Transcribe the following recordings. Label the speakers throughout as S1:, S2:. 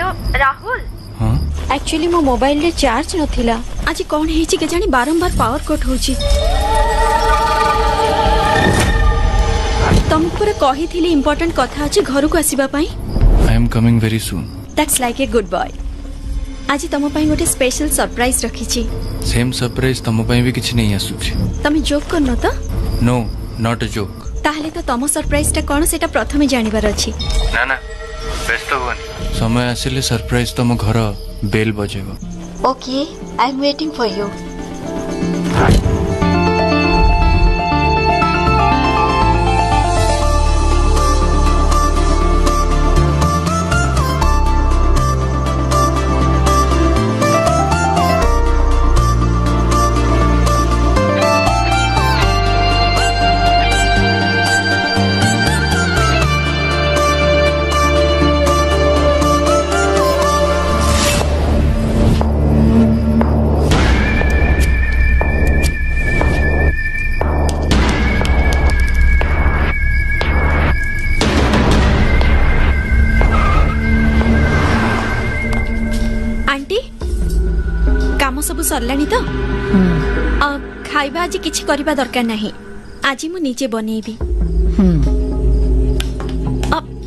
S1: Hello Rahul.
S2: हाँ
S1: actually मो mobile रे चार्ज नथिला। आज कौन हेची के जानी बारंबार पावर कट होची। तुमको पर कही थिली इंपोर्टेंट कथा अछि घर को आसीबा पई।
S2: I am coming very soon.
S1: That's like a good boy. आज तुम पई गोटे स्पेशल सरप्राइज रखी छी।
S2: सेम सरप्राइज तुम पई भी किछ नहीं आसुछि।
S1: तमे जोक करनो तो?
S2: No not a joke.
S1: ताहले तो तुम सरप्राइज टा कोन सेटा प्रथमे जानिबार अछि।
S2: ना ना व्यस्त होनी। समय आसिले सरप्राइज तुम घर बेल बजेबो।
S1: Okay I am waiting for you. सब सरलानी तो खाइबा आज किछि करिबा दरकार नहीं। आज मु नीचे बनेबी।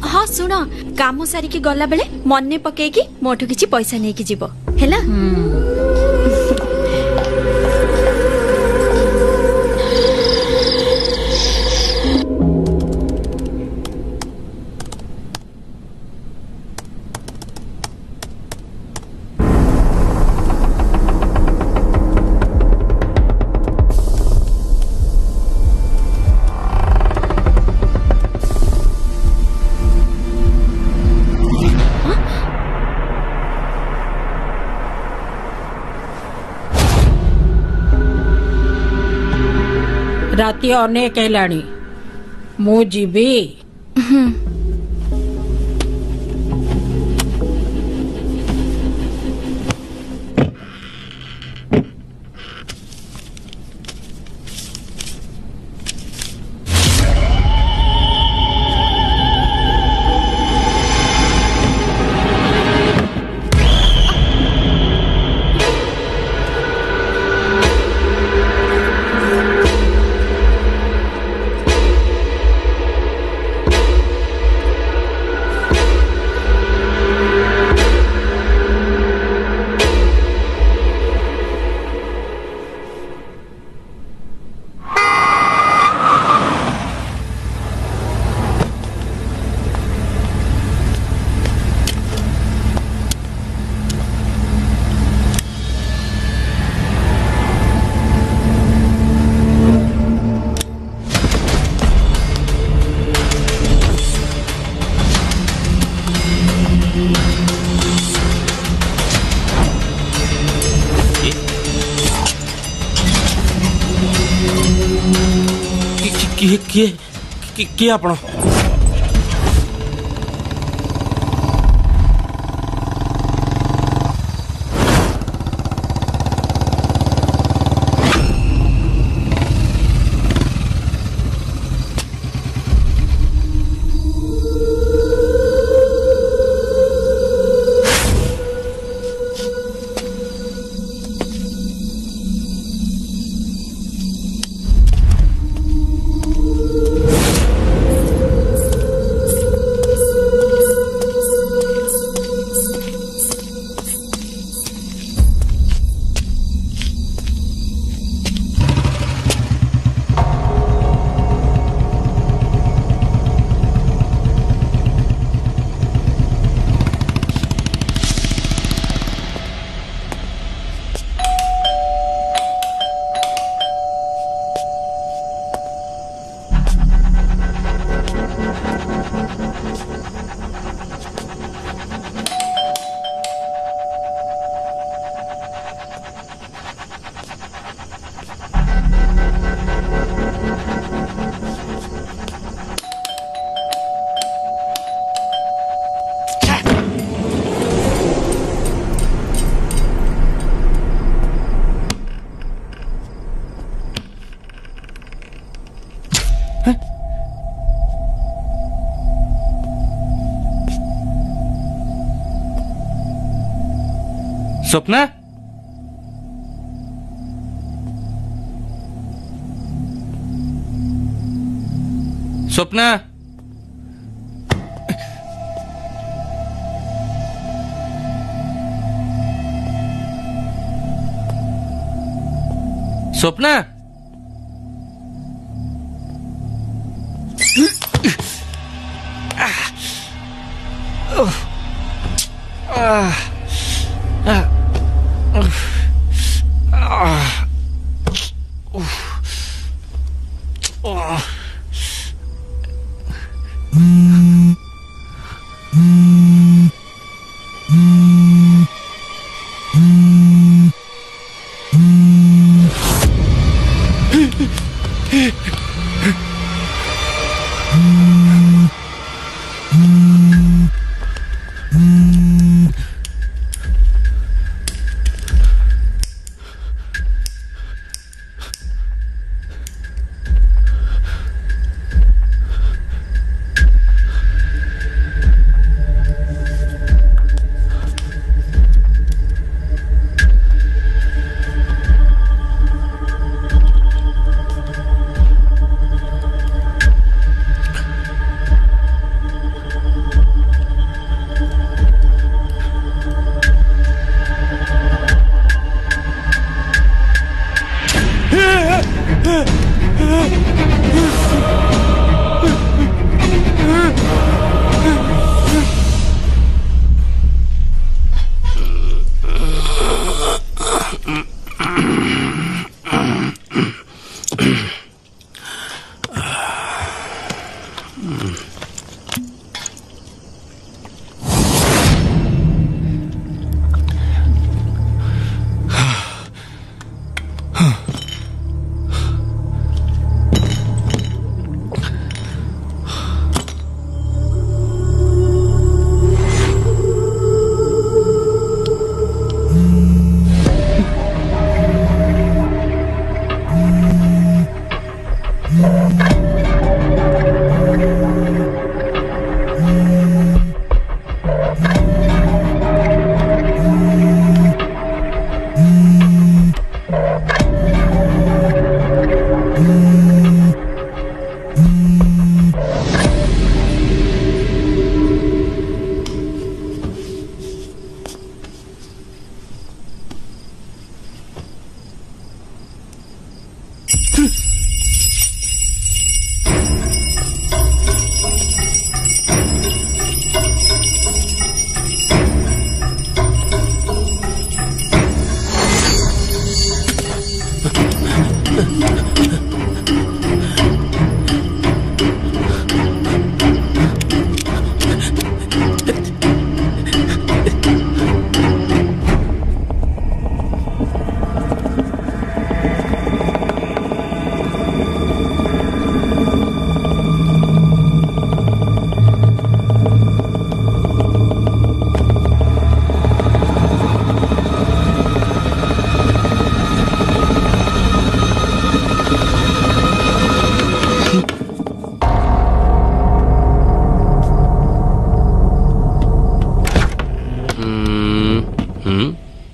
S1: हाँ सुन काम सारी के गला बेले मन्ने पकेकी मोठो किछि पैसा नै कि जीवो हैला।
S3: राति अनेक हेलाणी मु जीवी।
S4: किए आपण
S2: स्वप्ना स्वप्ना स्वप्ना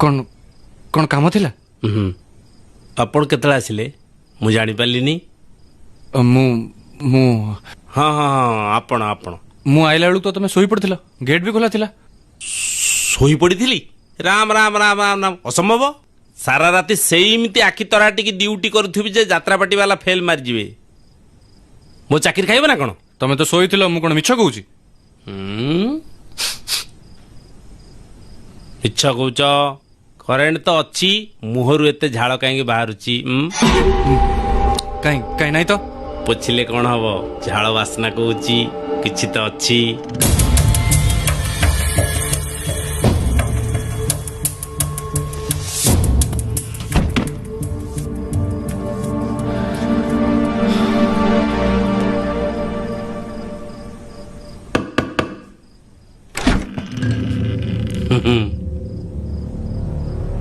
S4: कौन कौन काम थिला
S5: ଆପଣ କେତେବେଳେ ଆସିଲେ ମୁଁ ଜାଣିପାରିଲିନି।
S4: मु मु
S5: ହଁ ହଁ ହଁ ଆପଣ ଆପଣ
S4: मु आइला बेलू तो तुम सोई पड़थिला गेट भी खोला थिला
S5: ଶୋଇପଡ଼ିଥିଲି। ରାମ ରାମ ରାମ ରାମ ରାମ ଅସମ୍ଭବ। ସାରା ରାତି ସେଇମିତି ଆଖି ତରାଟିକି ଡ୍ୟୁଟି କରୁଥିବି ଯେ ଯାତ୍ରାପାଟି ବାଲା ଫେଲ୍ ମାରିଯିବେ। ମୋ ଚାକିରି ଖାଇବ ନା କ'ଣ?
S4: तमे तो सोई थिला मु कोन मिछ कहूची
S5: ମିଛ କହୁଛ। କରେଣ୍ଟ ତ ଅଛି, ମୁହଁରୁ ଏତେ ଝାଳ କାହିଁକି ବାହାରୁଛି?
S4: କାଇଁ କାଇଁ ନାଇଁ ତ
S5: ପୋଛିଲେ କ'ଣ ହବ? ଝାଳ ବାସ୍ନା କହୁଛି କିଛି ତ ଅଛି।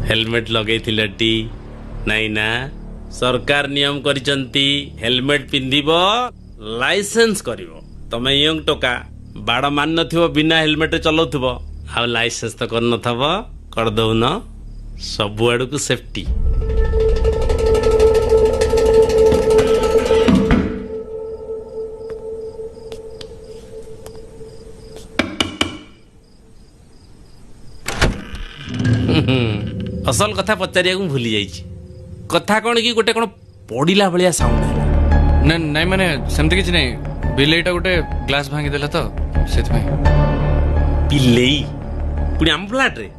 S5: हेलमेट लगेइथिलटी नाई ना? सरकार नियम करिसंती हेलमेट पिंधिब लाइसेंस करिवो। तमे यंग टोका बाड़ मान नथिबो बिना हेलमेट चलाउथबो आ लाइसेंस तो कर नथबो कर दउन सबु आड़ को सेफ्टी। असल कथा पचारिया भूली जाइए। कथा कौन कि गोटे कौन पड़ा भाया साउंड है?
S2: ନାଇଁ ମାନେ ସେମିତି କିଛି ନାହିଁ ବିଲେଇଟା ଗୋଟେ ଗ୍ଲାସ ଭାଙ୍ଗିଦେଲା ତ ସେଥିପାଇଁ।
S5: पिल्लेई पुणी आम फ्लाट रे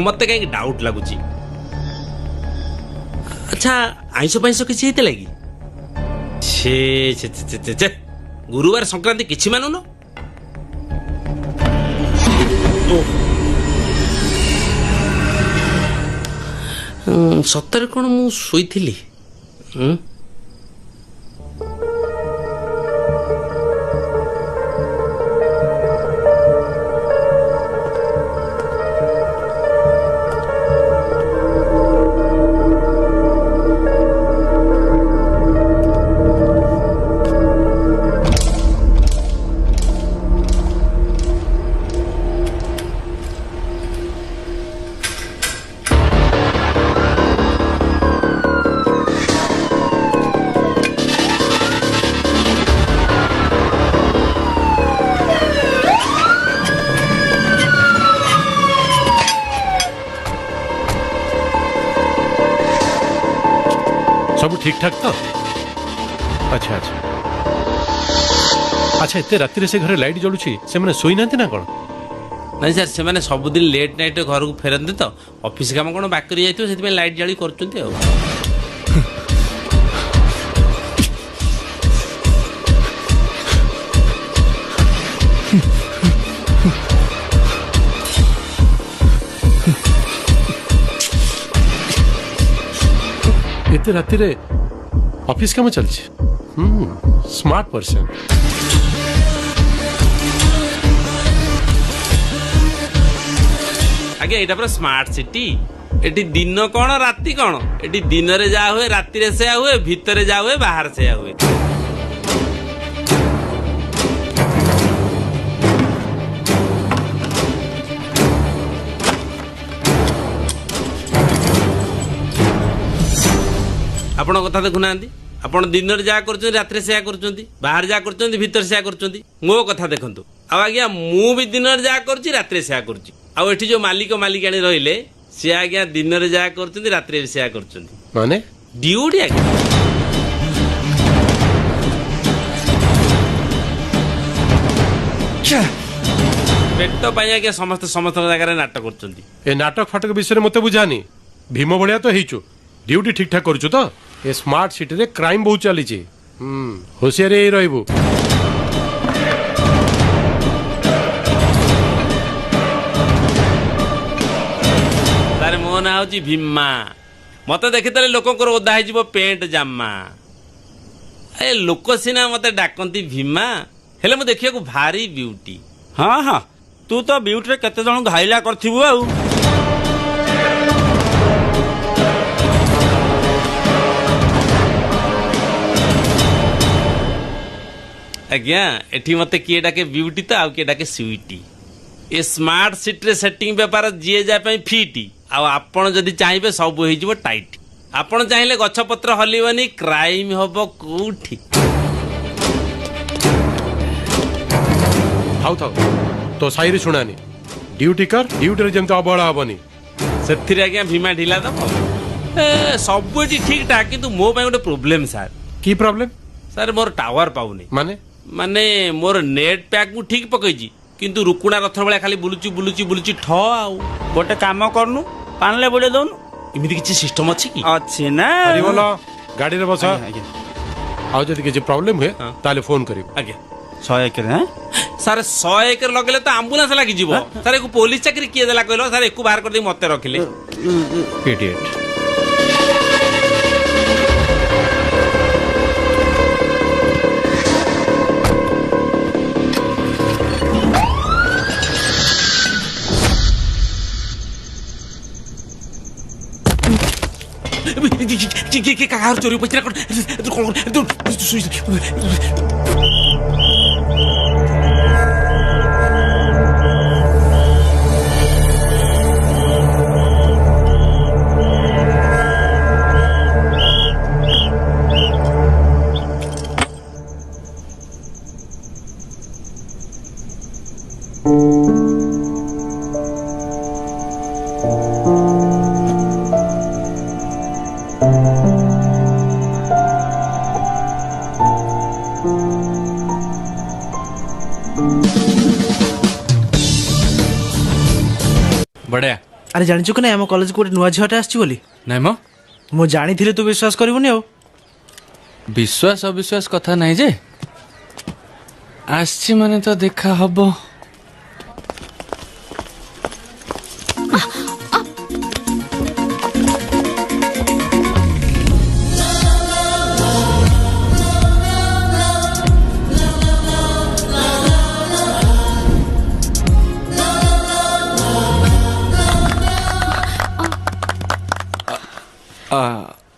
S5: मत कहीं डाउट लगुच। अच्छा आईस पाइस किसी होता कि? छे छे छे छे छे गुरुवार संक्रांति किसी मानुन? सତରେ कौन मु शोइथिली?
S6: सब ठीक ठाक तो? अच्छा अच्छा अच्छा एते राति से घरे लाइट जलुची से माने सोई नांती ना कोन?
S5: नहीं सर से माने सबुदिन लेट नाइट घर को फेरते तो ऑफिस काम कौन बाकी जाइए से लाइट जाली करछुंती आ।
S6: एते राति रे ऑफिस काम चलछि। Smart person.
S5: आगे एटा पूरा स्मार्ट सिटी। एटी दिन कौन राति कौन? एटी दिन रे जा हुए राति रे से हुए भीतर जा हुए बाहर से हुए। आपण कथा देखुना आपण दिन रे जा करछन रात्रि से करछन बाहर जा करछन भीतर से करछन। मो कथा देखंतु आ आज्ञा मु भी दिन रे जा करछि रात्रि से करछि। आ एठी जो मालिक मालिकाणी रहिले से आज्ञा दिन रे जा करछन रात्रि से करछन
S6: माने
S5: ड्यूटी आज्ञा। पेट पाई आज्ञा समस्त समस्त जगह नाटक करछन।
S6: ए नाटक फाटक विषय मते बुझानी। भीम भलिया तो हेचु ड्यूटी ठीक ठाक करूछु तो? ए स्मार्ट सिटी रे क्राइम बहुत चली छी। होशियार ही रहबू।
S5: तारे मो ना होची भीमा। मते देखितले लोकंकर ओदा है जीवो पेंट जाम्मा। ए लोक सिना मते डाकंती भीमा हेले मु देखिया को भारी ब्यूटी।
S7: हाँ हाँ तू तो ब्यूटी रे केते जण घाइला करथिबु आउ।
S5: आज्ञा एठी मते किए डाके ब्यूटी तो आउ किए डाके स्वीटी। ए स्मार्ट सिटी रे सेटिंग व्यापार जिए जा पई फिटी। आ आपण जदी चाहिबे सब होई जिवो टाइट। आपण चाहिले गछ पत्र हलिबनी क्राइम होबो कोठी।
S6: थाउ थाउ तो साइरी सुनानी ड्यूटी कर ड्यूटी रे जेमते अबळा हबनी।
S5: सेथिरे आज्ञा भीमा ढिला दबो। ए सब एठी ठीक ठाक किंतु मो पई गोटे प्रॉब्लम सर।
S6: की प्रॉब्लम?
S5: सर मोर टावर पाउनी। माने मोर नेट पैक मु ठीक पकईजी किंतु रुकुणा रथ भलिया खाली बुलुची बुलुची बुलुची ठ आउ।
S7: गोटे काम करनु पानले बुले दउनु।
S5: इमिति किछि सिस्टम अछि की?
S7: अच्छे ना
S6: अरे बोलो गाड़ी रे बस। आउ जदी किछि प्रॉब्लम हुए ताले फोन करियो।
S5: आज्ञा
S7: 101 रे।
S5: सर 101 लगले तो एम्बुलेंस लागी जीवो। सर एको पुलिस चाकरी किए देला कहलो सर एको बाहर कर दे मते रखिले।
S6: इडियट।
S5: काହାର चोरी पैसा
S4: ବଢିଆ।
S8: ଆରେ ଜାଣିଛୁ କି ନାଇଁ ଆମ କଲେଜକୁ ଗୋଟେ ନୂଆ ଝିଅଟା ଆସିଛି ବୋଲି।
S4: ନାଇଁ ମ
S8: ମୁଁ ଜାଣିଥିଲି ତୁ ବିଶ୍ୱାସ କରିବୁନି ଆଉ।
S4: ବିଶ୍ୱାସ ଅବିଶ୍ୱାସ କଥା ନାହିଁ ଯେ ଆସିଛି ମାନେ ତ ଦେଖା ହବ।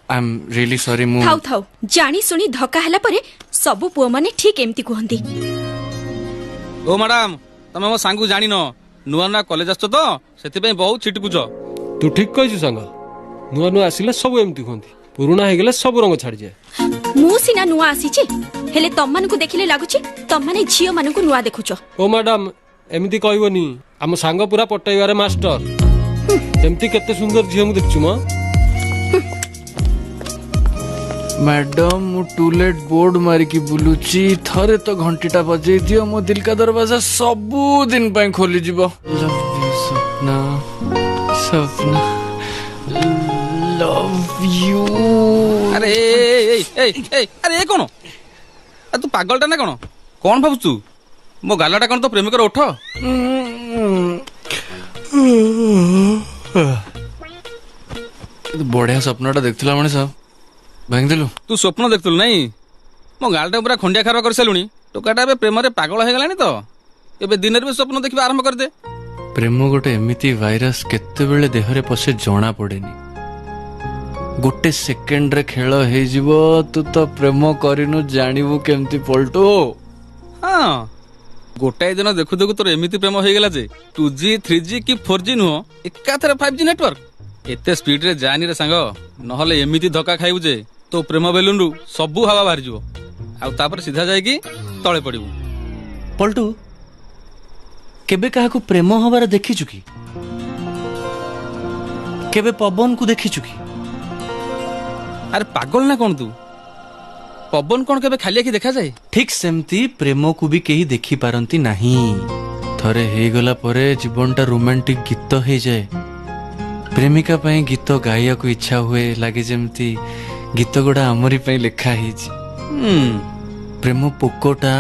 S4: ଆଇ ଏମ୍ ରିଏଲି ସରି। ମୁଁ
S1: ଥାଉ ଥାଉ, ଜାଣି ଶୁଣି ଧକ୍କା ହେଲା ପରେ ସବୁ ପୁଅମାନେ ଠିକ ଏମିତି କୁହନ୍ତି।
S9: ଓ ମ୍ୟାଡାମ, ତମେ ମୋ ସାଙ୍ଗକୁ ଜାଣିନ, ନୂଆ ନୂଆ କଲେଜ ଆସିଛ ତ ସେଥିପାଇଁ ବହୁତ ଛିଟକୁଛ।
S6: ତୁ ଠିକ କହିଛୁ ସାଙ୍ଗ। ନୂଆ ନୂଆ ଆସିଲେ ସବୁ ଏମିତି କୁହନ୍ତି, ପୁରୁଣା ହେଇଗଲେ ସବୁ ରଙ୍ଗ ଛାଡିଯାଏ।
S1: ମୁଁ ସିନା ନୂଆ ଆସିଛି, ହେଲେ ତମମାନଙ୍କୁ ଦେଖିଲେ ଲାଗୁଛି ତମମାନେ ଝିଅ ମାନଙ୍କୁ ନୂଆ ଦେଖୁଛ।
S6: ଓ ମ୍ୟାଡାମ, ଏମିତି କହିବନି। ଆମ ସାଙ୍ଗ ପୁରା ପଟେଇବାରେ ମାଷ୍ଟର। ଏମିତି କେତେ ସୁନ୍ଦର ଝିଅ ମୁଁ ଦେଖିଛୁ ମ।
S2: मैडम मु टूलेट बोर्ड मारिकी बुलुची थरे तो घंटीटा बजे दियो मो दिल का दरवाजा सबु दिन पे खोली जीवो। लव यू सपना, सपना लव यू।
S9: अरे अरे ये कौन? तू पागलटा ना कौन? कौन भावुच तू? मो गालाटा कौन तो प्रेमिकर उठ?
S2: बढ़िया सपनाटा देखथिला मने सब भांग दिलु।
S9: तू स्वप्न देखुल नहीं? मो गालटा पूरा खंडिया खारवा कर सालुनी। टोकाटा बे प्रेम रे पागल हो गलानी तो एबे दिन रे स्वप्न देखिबा आरंभ कर दे।
S2: प्रेम गोटे एमिति भाइरस केते बेले देह रे पसे जणा पड़ेनी। गोटे सेकेंड रे खेल हे जीवो। तू तो प्रेम करिनु जानिबु केमती पलटो।
S9: हां, गोटाए दिन देखु देखु तोर एमिति प्रेम हो गेला जे 2G 3G की 4G नुह एकाथरे 5G नेटवर्क। एते स्पीड रे जानी रे सांग, नहले एमिति धक्का खाइबु जे तो प्रेम बेलुन रु सबु हवा बाहर जीवो। आ तापर सीधा जाय की तळे पड़िबु।
S2: पलटू केबे काहा को प्रेम हबार देखि चुकी? केबे पवन को देखि चुकी?
S9: अरे पागल ना कौन तू? पवन कौन केबे खाली आखि देखा जाए?
S2: ठीक सेमती प्रेम को भी केही देखि पारंती नहीं। थरे हे गला परे जीवनटा रोमांटिक गीत हे जाए। प्रेमिका पई गीत गाइया को इच्छा हुए लागे जेमती गीत गुड़ा आमरी पई लिखा हिची। प्रेम पोकोटा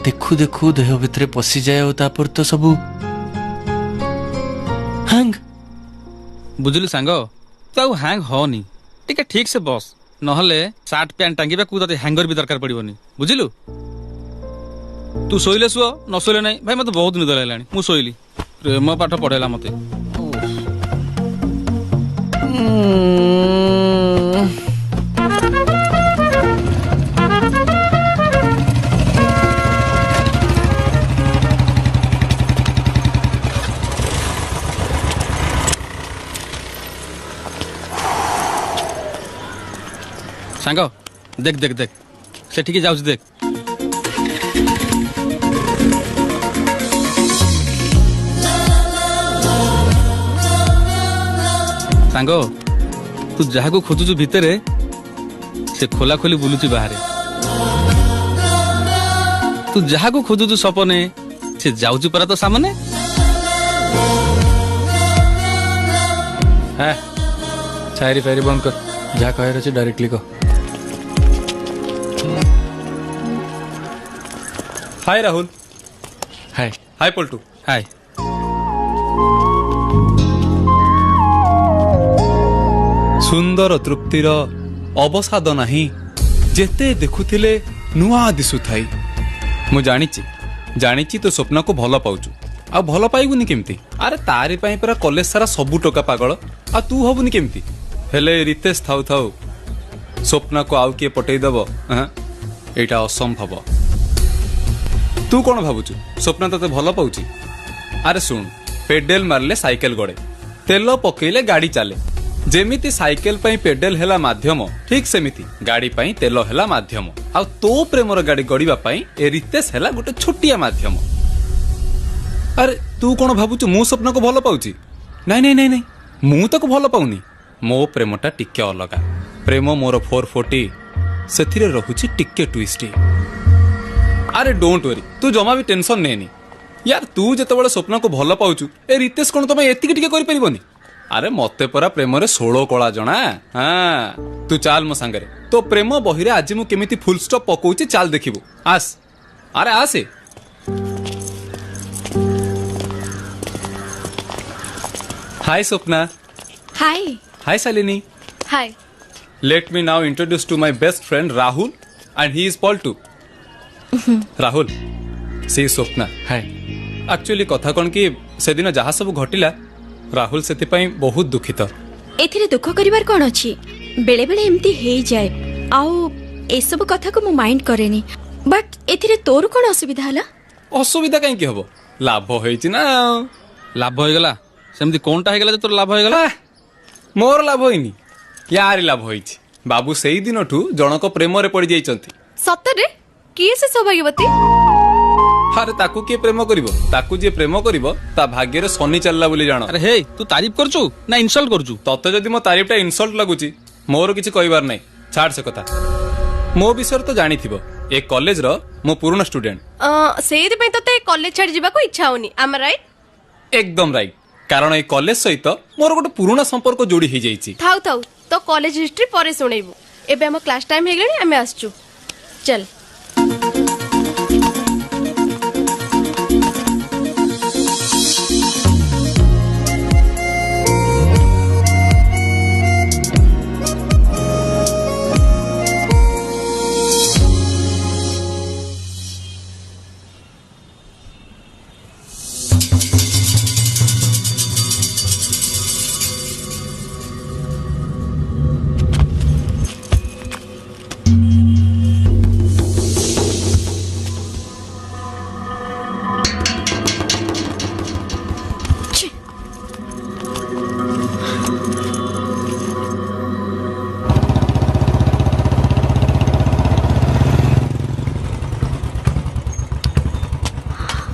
S2: देखु देखु देह भितरे पसी जाए और तापर तो सबु हैंग।
S9: बुझलु सांग, तू हैंग होनी। टिके ठीक से बस, नहले शर्ट पैंट टांगिबा को तते हैंगर भी दरकार पड़िबनी। बुझिलु? तू सोइले सुओ, न सोइले नहीं भाई। मते बहुत निद लागलानी, मु सोइली। प्रेम पाठ पढेला मते। सांग देख देख देख से ठीक जाउछ देख। सांग तू जहा को खोजुछु भितरे से खोला खोली बुलुची बाहरे। तू जहा को खोजुछु सपने से जाउछु परा तो सामने।
S2: है शायरी फायरी बंद कर। जा कहे रहे डायरेक्टली को।
S4: हाय राहुल।
S2: हाय
S4: हाय पलटू।
S9: हाय।
S10: सुंदर तृप्तिर अवसाद नाही जेते देखुथिले नुआ दिसुथाई। मु जानिची तो स्वप्न को भल पाउछु। आ भल पाइबुनी केमती? अरे तारी पई पूरा कॉलेज सारा सबु टोका पागल। आ तू हबुनी केमती? हेले रितेश थाउ थाउ स्वप्न को आउ के पटई दबो? एटा असंभव। तू कौन भावुचु स्वप्न तते भल पाउची? अरे सुन, पेडल मारले साइकेल गड़े, तेल पकेले गाड़ी चले। जेमिति साइकेल पई पेडल हेला माध्यम, ठीक सेमिति गाड़ी पई तेल हेला माध्यम। आ तो प्रेमर गाड़ी गड़ीबा पई ए रितेश हेला गोटे छोटिया माध्यम। अरे तू कौन भावुचु मु स्वप्न को भल पाउची नाई नाई नाई नाई मु ताको भल पाउनी मो प्रेमटा टिके अलगा प्रेम मोर 440 सेथिरे रहुची टिके ट्विस्ट अरे डोंट वरी तू जमा भी टेंशन नेनी यार तू जेतेबेले स्वप्न को भल पाउचु ए रितेश कोन तमे एतिक टिके करि परिबोनी अरे मते परा प्रेम रे 16 कला जणा हां तू चाल मो संगे तो प्रेम बही रे आज मु केमिति फुल स्टॉप पकोउची चाल देखिबो आस अरे आसे हाय स्वप्ना
S1: हाय
S10: हाय शालिनी
S1: हाय
S10: Let me now introduce to my best friend Rahul and he is Paltu. Rahul, see Swapna.
S2: Hi
S10: Actually कथा कौन कि से दिन जहाँ सब घटिला राहुल से बहुत दुखित
S1: एथिरे दुख करिवार कोन अछि बेले बेले एम्ति हेई जाय आउ ए सब कथा को मु माइंड करेनी बट एथिरे तोर कोन असुविधा हला
S10: असुविधा कहीं हब लाभ होइछि ना
S9: ଲାଭ ହେଇଗଲା ସେମିତି କଣଟା ହେଇଗଲା ଯେ ତୋର ଲାଭ ହେଇଗଲା
S10: मोर लाभ होइनी यार लाभ होइछि बाबू सेई दिनठू जनक प्रेम रे पड़ी जाइछंती
S11: सତରେ किए से सौभाग्यवती
S10: अरे ताकू किए प्रेम करिवो ताकू जे प्रेम करिवो ता भाग्य रे शनि चलला बोली जानो
S9: अरे हे तू तारीफ करचू ना इनसल्ट करचू
S10: तते जदि मो तारीफटा इनसल्ट लागुची मोर किछि कहिबार नै छाड़ से कथा मो विषय तो जानी थिबो ए कॉलेज रो मो पुराना स्टूडेंट
S11: सेइदि पे तते कॉलेज छाड़ी जिबा को इच्छा होनी am I right
S10: एकदम राइट कारण ए कॉलेज सहित मोर गोटे पुराना संपर्क जोड़ी ही जाइछि
S11: थाउ थाउ तो कॉलेज हिस्ट्री परे सुनेबो एबे हम क्लास टाइम हे गणी हमें आसचू चल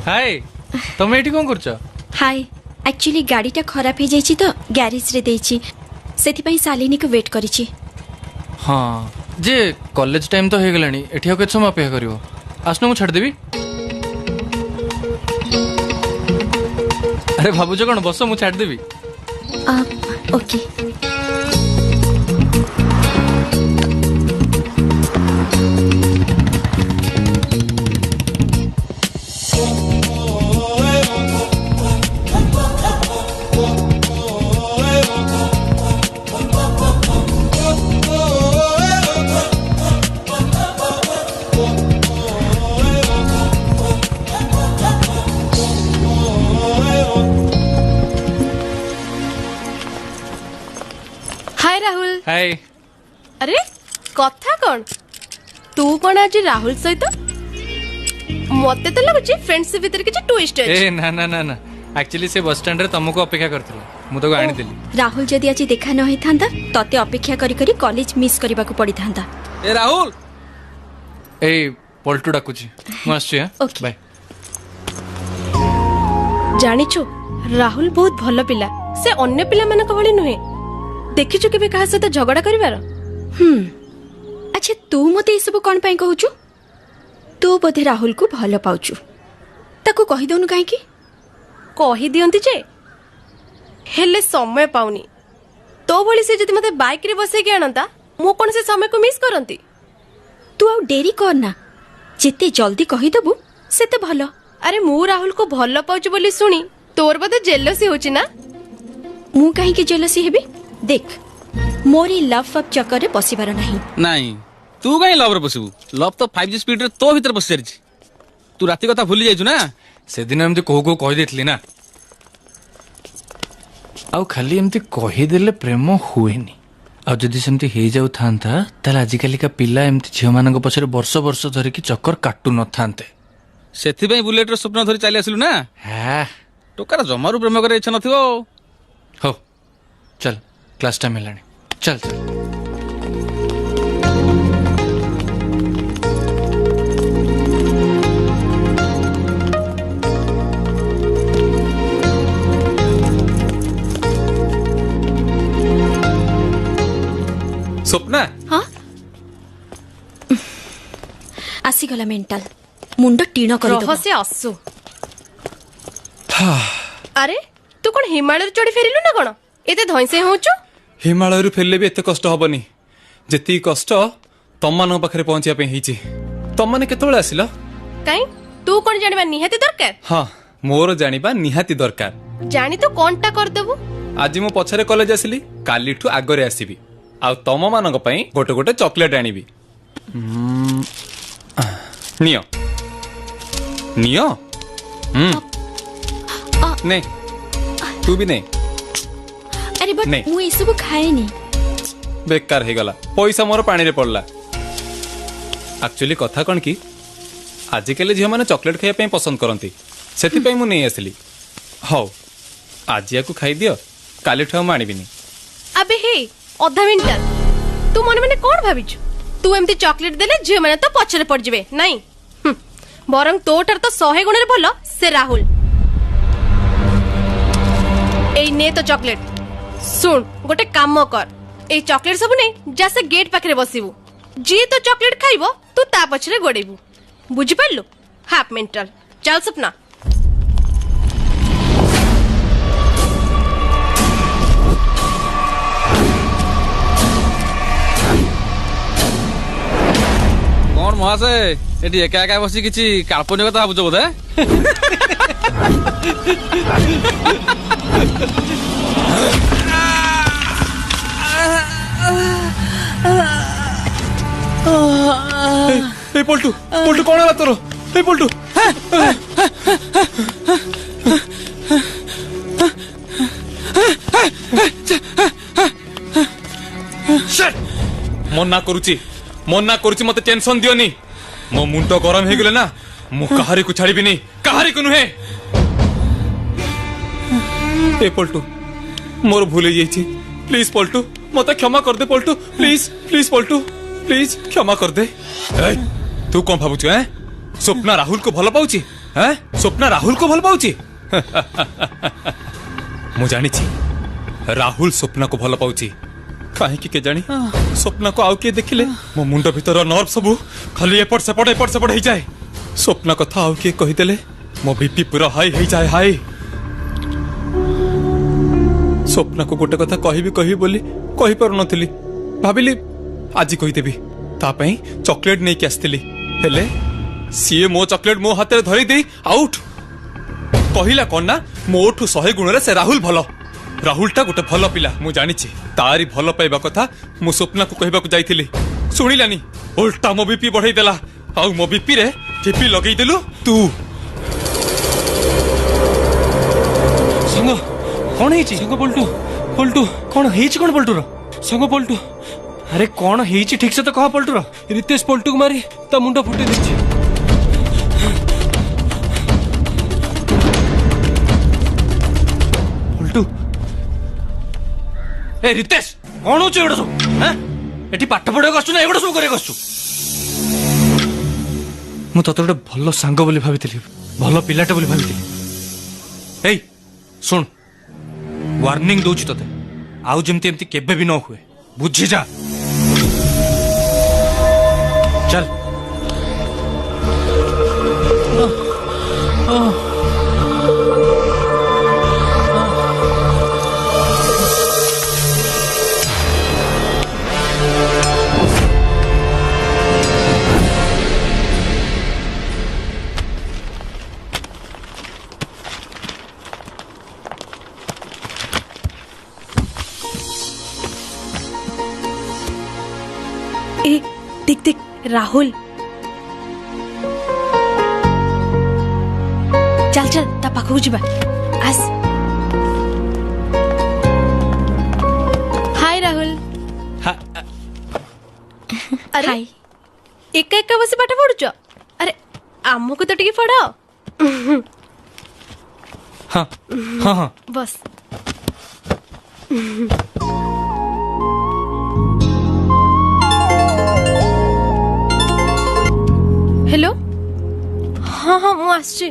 S2: हाय तमे एठी कोन करछ
S1: हाय एक्चुअली गाड़ीटा खराब हो जाइछि तो गैरेज रे देइछि सेति पई शालिनी को वेट करिछि
S2: हाँ जे कॉलेज टाइम तो हो गलानी एठी केते समय अपेक्षा करिवो आसनो मु छाड़ देबी अरे भाबुज कोन बस मु छाड़ देबी
S1: ओके
S11: हाय राहुल
S2: हाय
S11: अरे कथा कौन तू कौन आज राहुल सहित मते तो लगुची फ्रेंडशिप भीतर किछ ट्विस्ट अछि
S2: ए ना ना ना ना एक्चुअली से बस स्टैंड रे तुमको अपेक्षा करथिला मु तो आनी देली
S1: राहुल जदि आज देखा न होई थांदा तते अपेक्षा करी करी कॉलेज मिस करबा को पड़ी थांदा
S9: ए राहुल
S2: ए पलटू डाकुची मु आछी हां
S1: ओके।
S2: बाय
S11: जानिछु राहुल बहुत भलो पिला से अन्य पिला मानक भली नुहे देखिछु केबे कहा सहित झगड़ा करिवार
S1: अच्छा तू मते ई सब कोन पई कहूछु तू बोधे राहुल को भलो पाउछु ताको कहि दउनु काहे की
S11: कहि दियंती जे हेले समय पाउनी तो भली से जदि मते बाइक रे बसे के आनंता मो कोन से समय को मिस करंती
S1: तू आ देरी करना जेते जल्दी कहि दबु सेते भलो
S11: अरे मु राहुल को भलो पाउछु बोली सुनी तोर बदे जेलसी होची ना
S1: मु काहे के जेलसी हेबी देख मोरी लव अप चक्कर रे बसिबार नाही
S9: नहीं तू कहीं लव रे बसिबू लव तो 5G स्पीड रे तो भीतर बस जारिछि तू राती कथा भूली जाइछु ना
S2: से दिन एमती को कहि देथली ना आउ खाली एमती कहि देले प्रेम हुएनी आ जदि सेमती हे जाउ थांता ताले आजिकाली का पिला एमती झियो मानक पछरे वर्ष वर्ष धरि की चक्कर काटू न थांते
S9: सेथि पई बुलेट रे स्वप्न धरि चली आसिलु ना
S2: हां
S9: टोकार जमारू प्रेम करे इच्छा नथिबो
S2: हो चल क्लास टाइम हेलानी चल चल
S1: आसीगला मेंटल मुंड टीण कर
S11: रह से आसु अरे तू कौन हिमालय चढ़ी फेरिलु ना कौन एते धइसे होचु
S10: हिमालय फेरले भी एते कष्ट हबनी जेती कष्ट तमମାନଙ୍କ ପାଖରେ ପହଞ୍ଚିବା ପାଇଁ ହେଇଛି। ତମମାନେ କେତେବେଳେ ଆସିଲ?
S11: काई तू कौन जानिबा निहाती दरकार
S10: ହଁ ମୋର ଜାଣିବା ନିହାତି ଦରକାର।
S11: जानी तो कोनटा कर देबु
S10: ଆଜି ମୁଁ ପଛରେ କଲେଜ ଆସିଲି କାଲିଠୁ ଆଗରେ ଆସିବି ଆଉ ତମମାନଙ୍କ ପାଇଁ ଗୋଟେ ଗୋଟେ ଚକୋଲେଟ ଆଣିବି। ନିଅ ନିଅ ନେ ତୁ ବି ନେ
S1: अरे बट
S10: नहीं।
S1: मु ए सब खाएनी
S10: बेकार हो गला पैसा मोर पानी रे पड़ला। एक्चुअली कथा कौन कि आजिकल झील मैंने चॉकलेट खाया पसंद करती से मुझे आसली। हौ आज या खाई दियो काली ठू आनिबिनी।
S11: अबे हे अधा मिनिट तू मन मैंने कौन भाविଛୁ तू एमती चॉकलेट देले झियो माने तो पछरे पड़ जिवे नहीं बरंग तोटर तो 100 गुण रे भलो से राहुल एई ने तो चॉकलेट सुन गोटे काम कर ए चॉकलेट सब ने जा से गेट पाखरे बसिबू जी तो चॉकलेट खाइबो तू ता पछरे गोडेबू बुझि पाइलु हाफ मेंटल चल सपना
S9: कौन महाशय एटी एका एका बसी किछि काल्पनिक कथा भाबुछ बोधे
S10: ए पलटू पलटू कौन है तोर ए पलटू मना करुची मते टेंशन दियोनी मो मुंड गरम हो गले ना मु कहारी को छाड़ीबिनी कहारी को नुहे। ए पलटू मोर भूल जाइए प्लीज पलटू मते क्षमा कर दे Paltu please please Paltu please क्षमा कर दे। तू कौन भावुच स्वप्ना राहुल को भल पाउची स्वप्ना राहुल को भल पाउची मु जानी राहुल स्वप्ना को भल पाउची कहीं के जानी स्वप्ना को आउ किए देखिले मो मुंड भीतर नर्व सब खाली एपट सेपट हो जाए स्वप्ना कथा आउ किए कहीदेले मो बीपी पूरा हाई हो जाए हाई। स्वप्ना को गोटे कथा कही बोली कही पार नथिली भाबिली आज कहीदेवी तापाई चॉकलेट नहीं के आसती हेले सीए मो चॉकलेट मो हाथ में धरी दे आउट कहला कौन ना मोठू 100 गुण से राहुल भल राहुलटा गोटे भल पिला मु जानी तारी भल पाइबा कथा मु स्वप्ना को कहबा को जाइथिली सुनिलानी उल्टा मो बीपी बढ़ाई देला आउ मो बीपी रे टिपी लगई देलु तू
S2: संग कौन है संग पलटू पलटू कौन है कौन पलटू रो संग पलटू अरे कौन है ठीक से तो कह पलटू रो रितेश पलटू को मारी ता मुंडा फुटे देछि पलटू ए रितेश कौन हो एगुड़ा सब हैं एटी पाठ पढ़ा गछु ना एगुड़ा सब करे गछु मु तत गोटे भल सांग बोली भाबिथिली भल पिलाटे बोली भाबिथिली। एई सुन वार्निंग दउछि तते आउ जेमती एमती केबे भी न हुए बुझी जा चल
S11: ए देख देख राहुल चल चल ता पाखु जिबा आस हाय राहुल अरे
S1: हाय
S11: एका एका बसी पाठ पढुछ अरे आमको तो टिके पढ़
S2: हाँ हाँ हाँ
S11: बस हेलो हाँ हाँ मु आसछि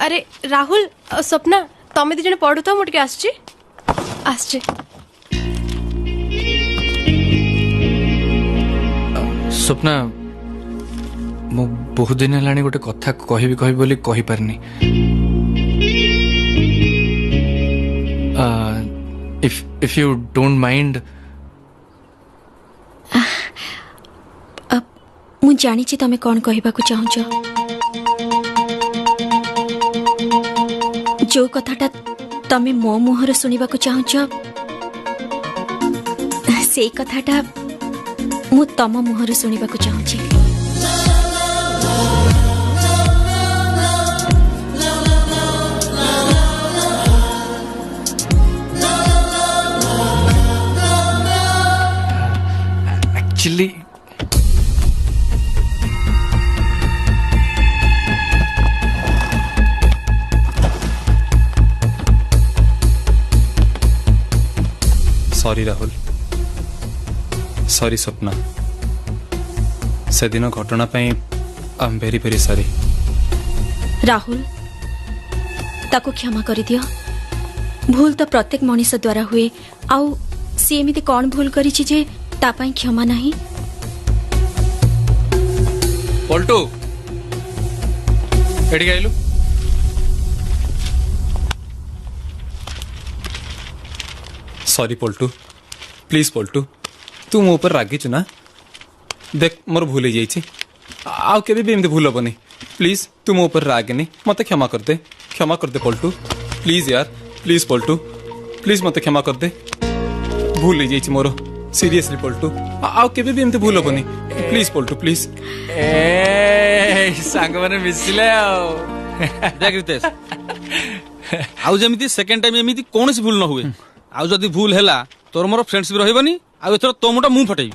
S11: अरे राहुल स्वप्ना तमे दिजने पढ़ु तो मुटके आसछि आसछि
S2: स्वप्ना मो बहुत दिन है गोटे कथा कहबी कहबी बोली कही पारनी इफ यू डोंट माइंड
S1: ମୁଁ ଜାଣିଛି ତମେ କ'ଣ କହିବାକୁ ଚାହୁଁଛ ଯୋଉ କଥାଟା ତମେ ମୋ ମୁହଁରୁ ଶୁଣିବାକୁ ଚାହୁଁଛ ସେଇ କଥାଟା ମୁଁ ତମ ମୁହଁରୁ ଶୁଣିବାକୁ ଚାହୁଁଛି
S2: actually
S10: sorry Rahul sorry Swapna से दिन घटना I am very very sorry
S1: Rahul ताको क्षमा कर दियो भूल तो प्रत्येक मनीष द्वारा हुए आउ सी एमिति कौन भूल करिछि जे ता पई क्षमा नहीं
S2: Paltu AD गाइलु
S10: sorry Paltu please Paltu तू मो ऊपर रागिचु ना देख मोर भूल जाइए आउ केबे भी एमती भूल हेनी प्लीज तू मो ऊपर रागनी मत क्षमा कर दे पल्टू प्लीज यार प्लीज पल्टू प्लीज मत क्षमा कर दे भूल जाइए मोर सीरियसली पल्टू आउ केबे भी एमती भूल हेनी प्लीज पल्टू प्लीज
S2: सांग माने मिसिले
S9: देख रितेश आउ जेमिति सेकंड टाइम एमिति कोनसी भूल न हुए आउ जदी भूल हैला तोर मोर फ्रेंडशिप रहबनी आउ एथर तो मोटा मुंह फटेई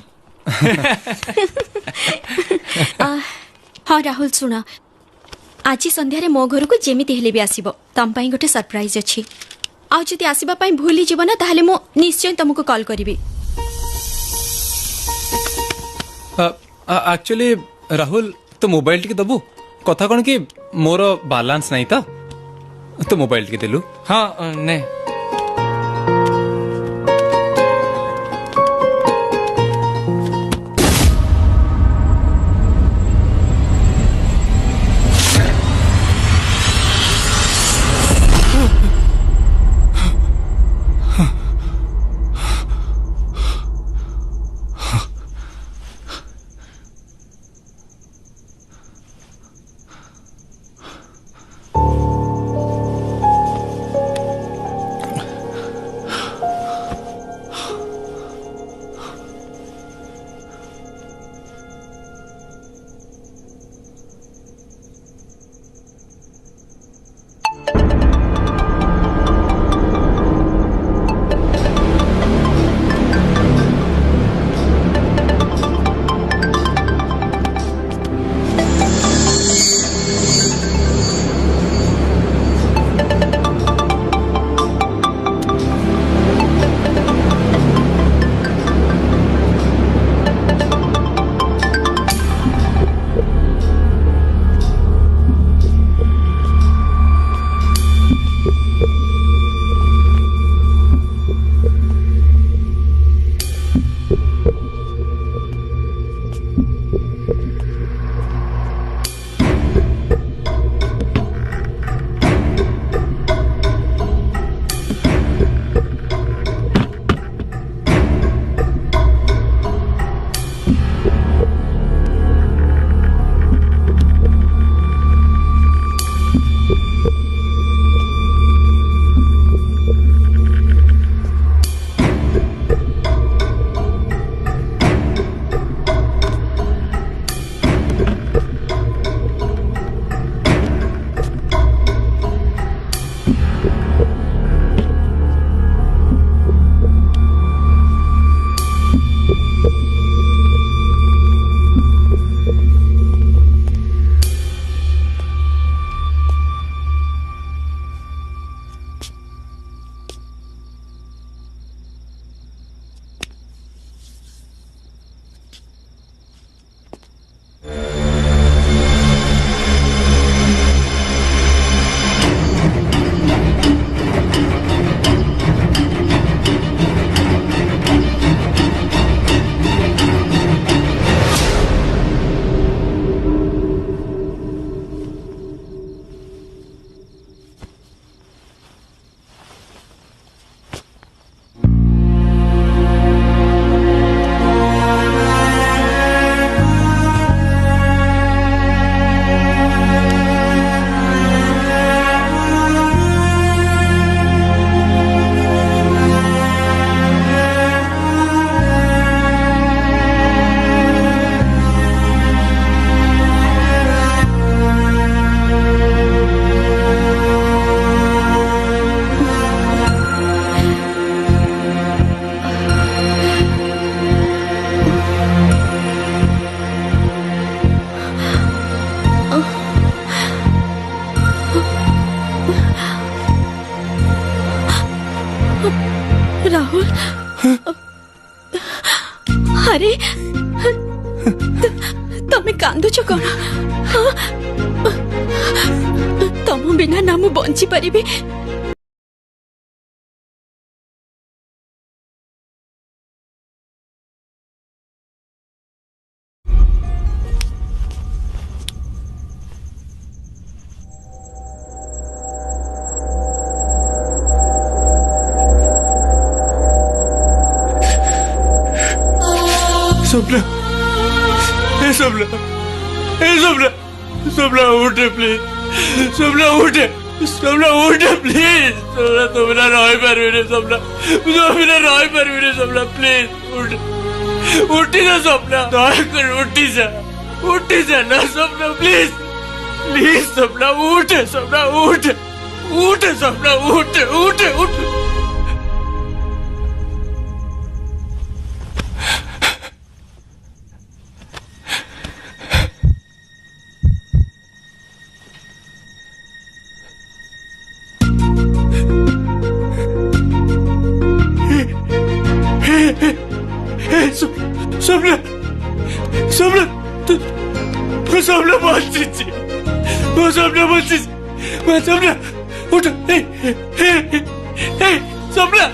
S1: हाँ राहुल सुन आज संध्यारे मो घर को जेमिति हेले भी आसीबो तम पई गोटे सरप्राइज अछि आउ जदी आसीबा पई भूली जीव ना ताहले मो निश्चय तुमको कॉल करिवि
S10: एक्चुअली राहुल तो मोबाइल टिके दबु कथा कोन कि मोर बैलेंस नहीं था तो मोबाइल टिके देलु
S2: हाँ ने
S1: राहुल अरे तमें कांदुच कौन तम बिना ना मु बंची पारिबी
S2: सपना सपना सपना सपना उठे प्लीज सपना उठे प्लीज सपना तो बिना रही पारे सपना तो बिना रही पारे सपना प्लीज उठी जा सपना दयाकर उठी जा ना सपना प्लीज प्लीज सपना उठ सपना उठ सपना उठ सपना सपना सपना बच्ची वो सपना बच्ची सपना उठ सपना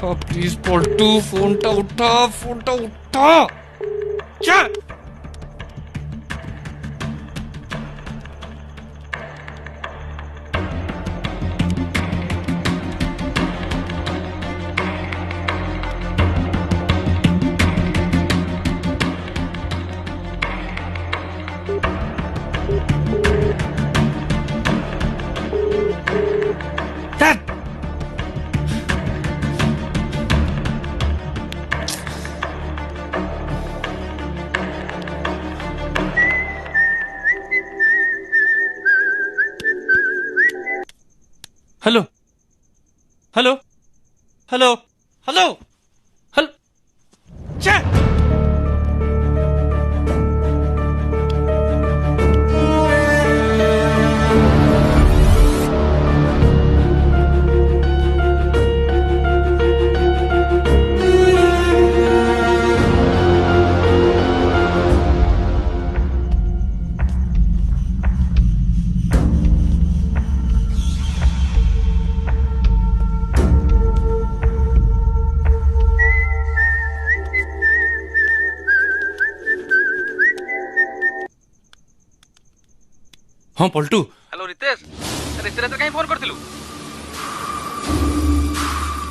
S2: उठा प्लीज पलटू फोन टा उठा क्या hello hello hello hello hello हाँ पलटू
S9: हेलो रितेश रितेश कहीं फोन करथिलु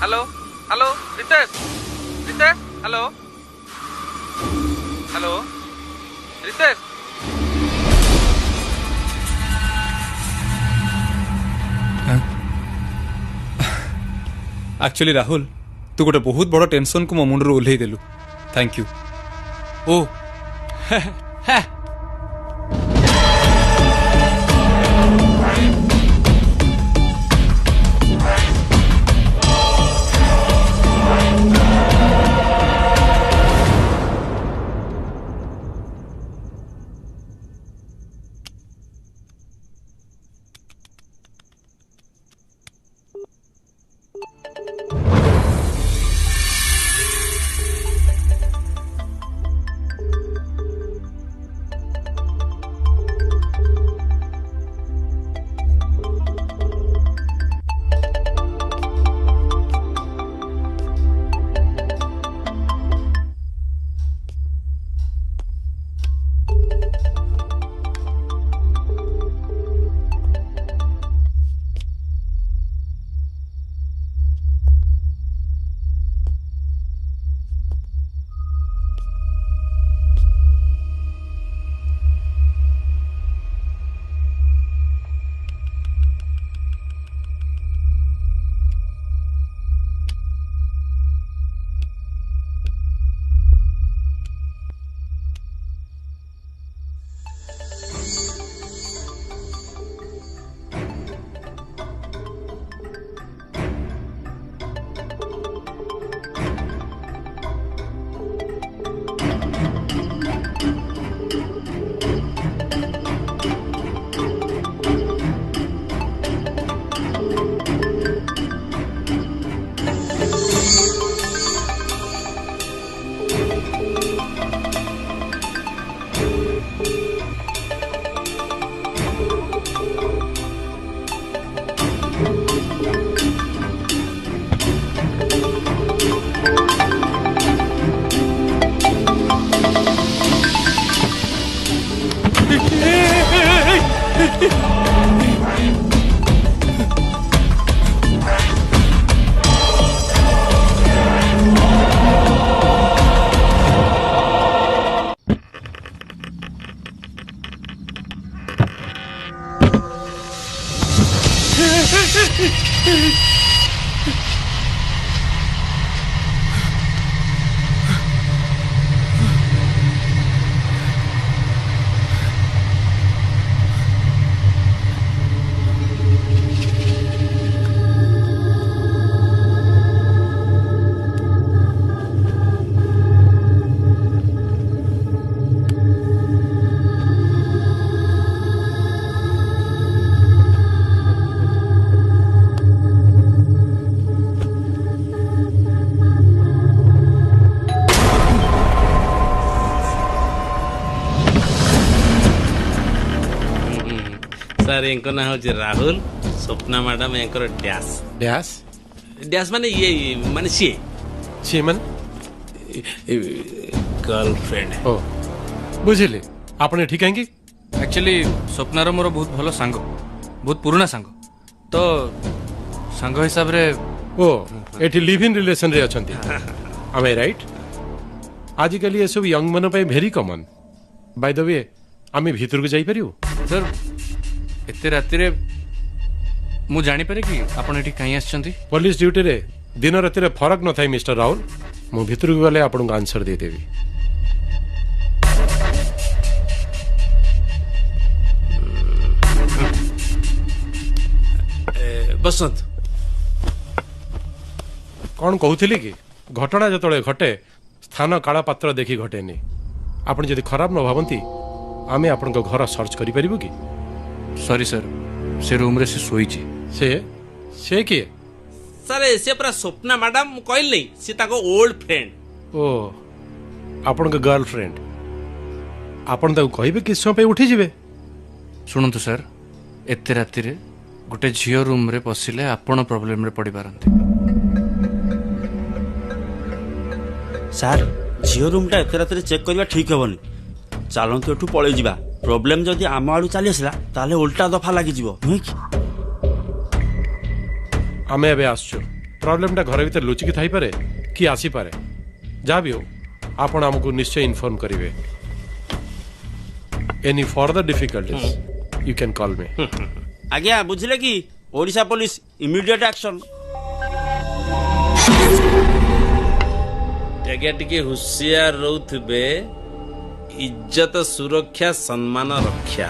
S9: hello hello Ritesh Ritesh hello hello Ritesh
S10: actually Rahul तू गोटे बहुत बड़ टेंशन को मो मुंडरू ओल्हेई देलु थैंक यू
S2: ओ
S5: ସାର୍ ଏଙ୍କ ନାଁ ହେଉଛି ରାହୁଲ, ସ୍ୱପ୍ନା ମ୍ୟାଡାମ ଏଙ୍କର ଡ୍ୟାସ୍।
S6: ଡ୍ୟାସ୍
S5: ଡ୍ୟାସ୍ ମାନେ ଇଏ ମାନେ ସିଏ
S6: ସିଏ ମାନେ
S5: गर्लफ्रेंड
S6: ओ बुझिले आपने ठीक है कि
S2: एक्चुअली स्वप्नार मोर बहुत भलो सांग, बहुत पुराना सांग, तो सांग हिसाब रे
S6: ओ एठी लिव इन रिलेशन रे अछंती am I right आजिकल ये सब यंग मन पे भेरी कॉमन बाय द वे आमी भीतर को जाई परियो
S2: सर एते राति रे मु जानी पारे कि आपण एठी काई आछंती
S6: पुलिस ड्यूटी रे दिन राति रे फरक न थाई मिस्टर राहुल मु भीतर को गले आपन को आंसर दे देबी
S5: बसंत
S6: कौन कहूथिली कि घटना जतळे घटे स्थान काला पात्र देखि घटेनी आपण जदि खराब न भावंती आमे आपण को घर सर्च करि परिबो कि
S2: सॉरी सर से रूम रे से सोई छी
S6: से किए
S5: सर से पूरा स्वप्ना मैडम कहल नहीं से ताको ओल्ड फ्रेंड
S6: ओ आपण को गर्लफ्रेंड आपण ताको कहबे कि समय पे उठी जिवे
S2: सुनंतु सर एते राति रे गोटे झियो रूम रे पसिले आपण प्रॉब्लम रे पड़ी पारंती
S7: ସାର୍ ଝିଅ ରୁମ୍ଟା ଏତେ ରାତିରେ ଚେକ୍ କରିବା ଠିକ୍ ହେବନି। ଚାଲନ୍ତୁ ଏଠୁ ପଳେଇ ଯିବା। ପ୍ରୋବ୍ଲେମ୍ ଯଦି ଆମ ଆଡ଼ୁ ଚାଲି ଆସିଲା ତାହେଲେ ଓଲଟା ଦଫା ଲାଗିଯିବ ନୁହେଁ କି?
S6: ଆମେ ଏବେ ଆସୁଛୁ ପ୍ରୋବ୍ଲେମଟା ଘର ଭିତରେ ଲୁଚିକି ଥାଇପାରେ କି ଆସିପାରେ ଯାହା ବି ହଉ ଆପଣ ଆମକୁ ନିଶ୍ଚୟ ଇନଫର୍ମ କରିବେ। Any further difficulties you can call me.
S7: ଆଜ୍ଞା ବୁଝିଲେ କି ଓଡ଼ିଶା ପୋଲିସ ଇମିଡିଏଟ୍ ଆକ୍ସନ।
S5: ଆଜ୍ଞା ଟିକେ ହୁସିଆର ରହୁଥିବେ ଇଜ୍ଜତ ସୁରକ୍ଷା ସମ୍ମାନ ରକ୍ଷା।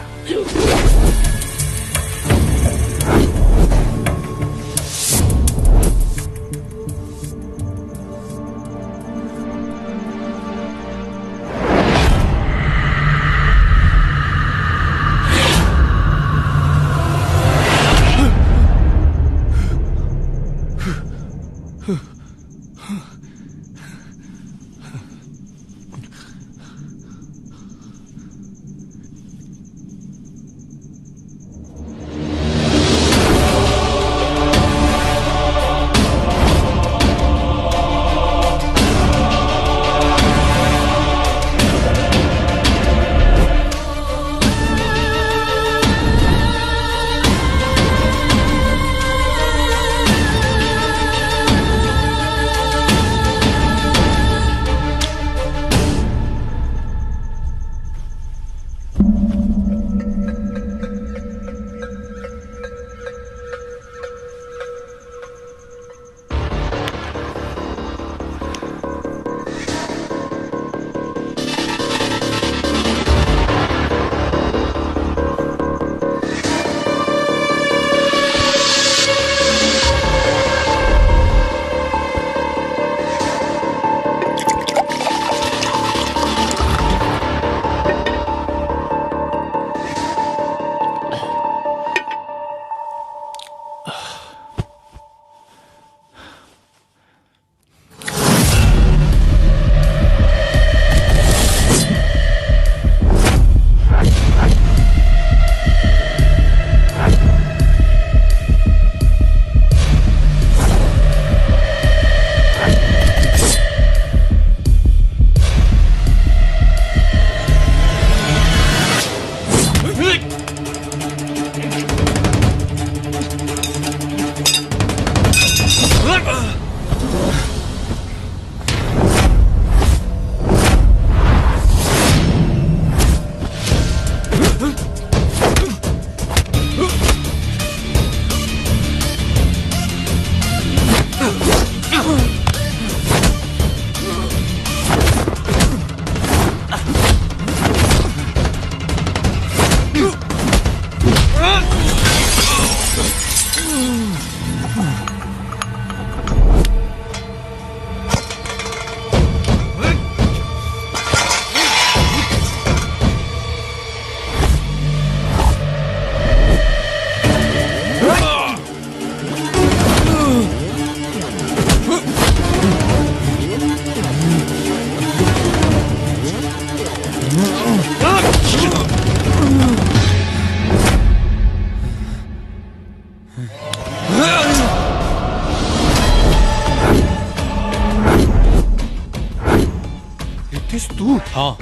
S10: रितेश तू? हाँ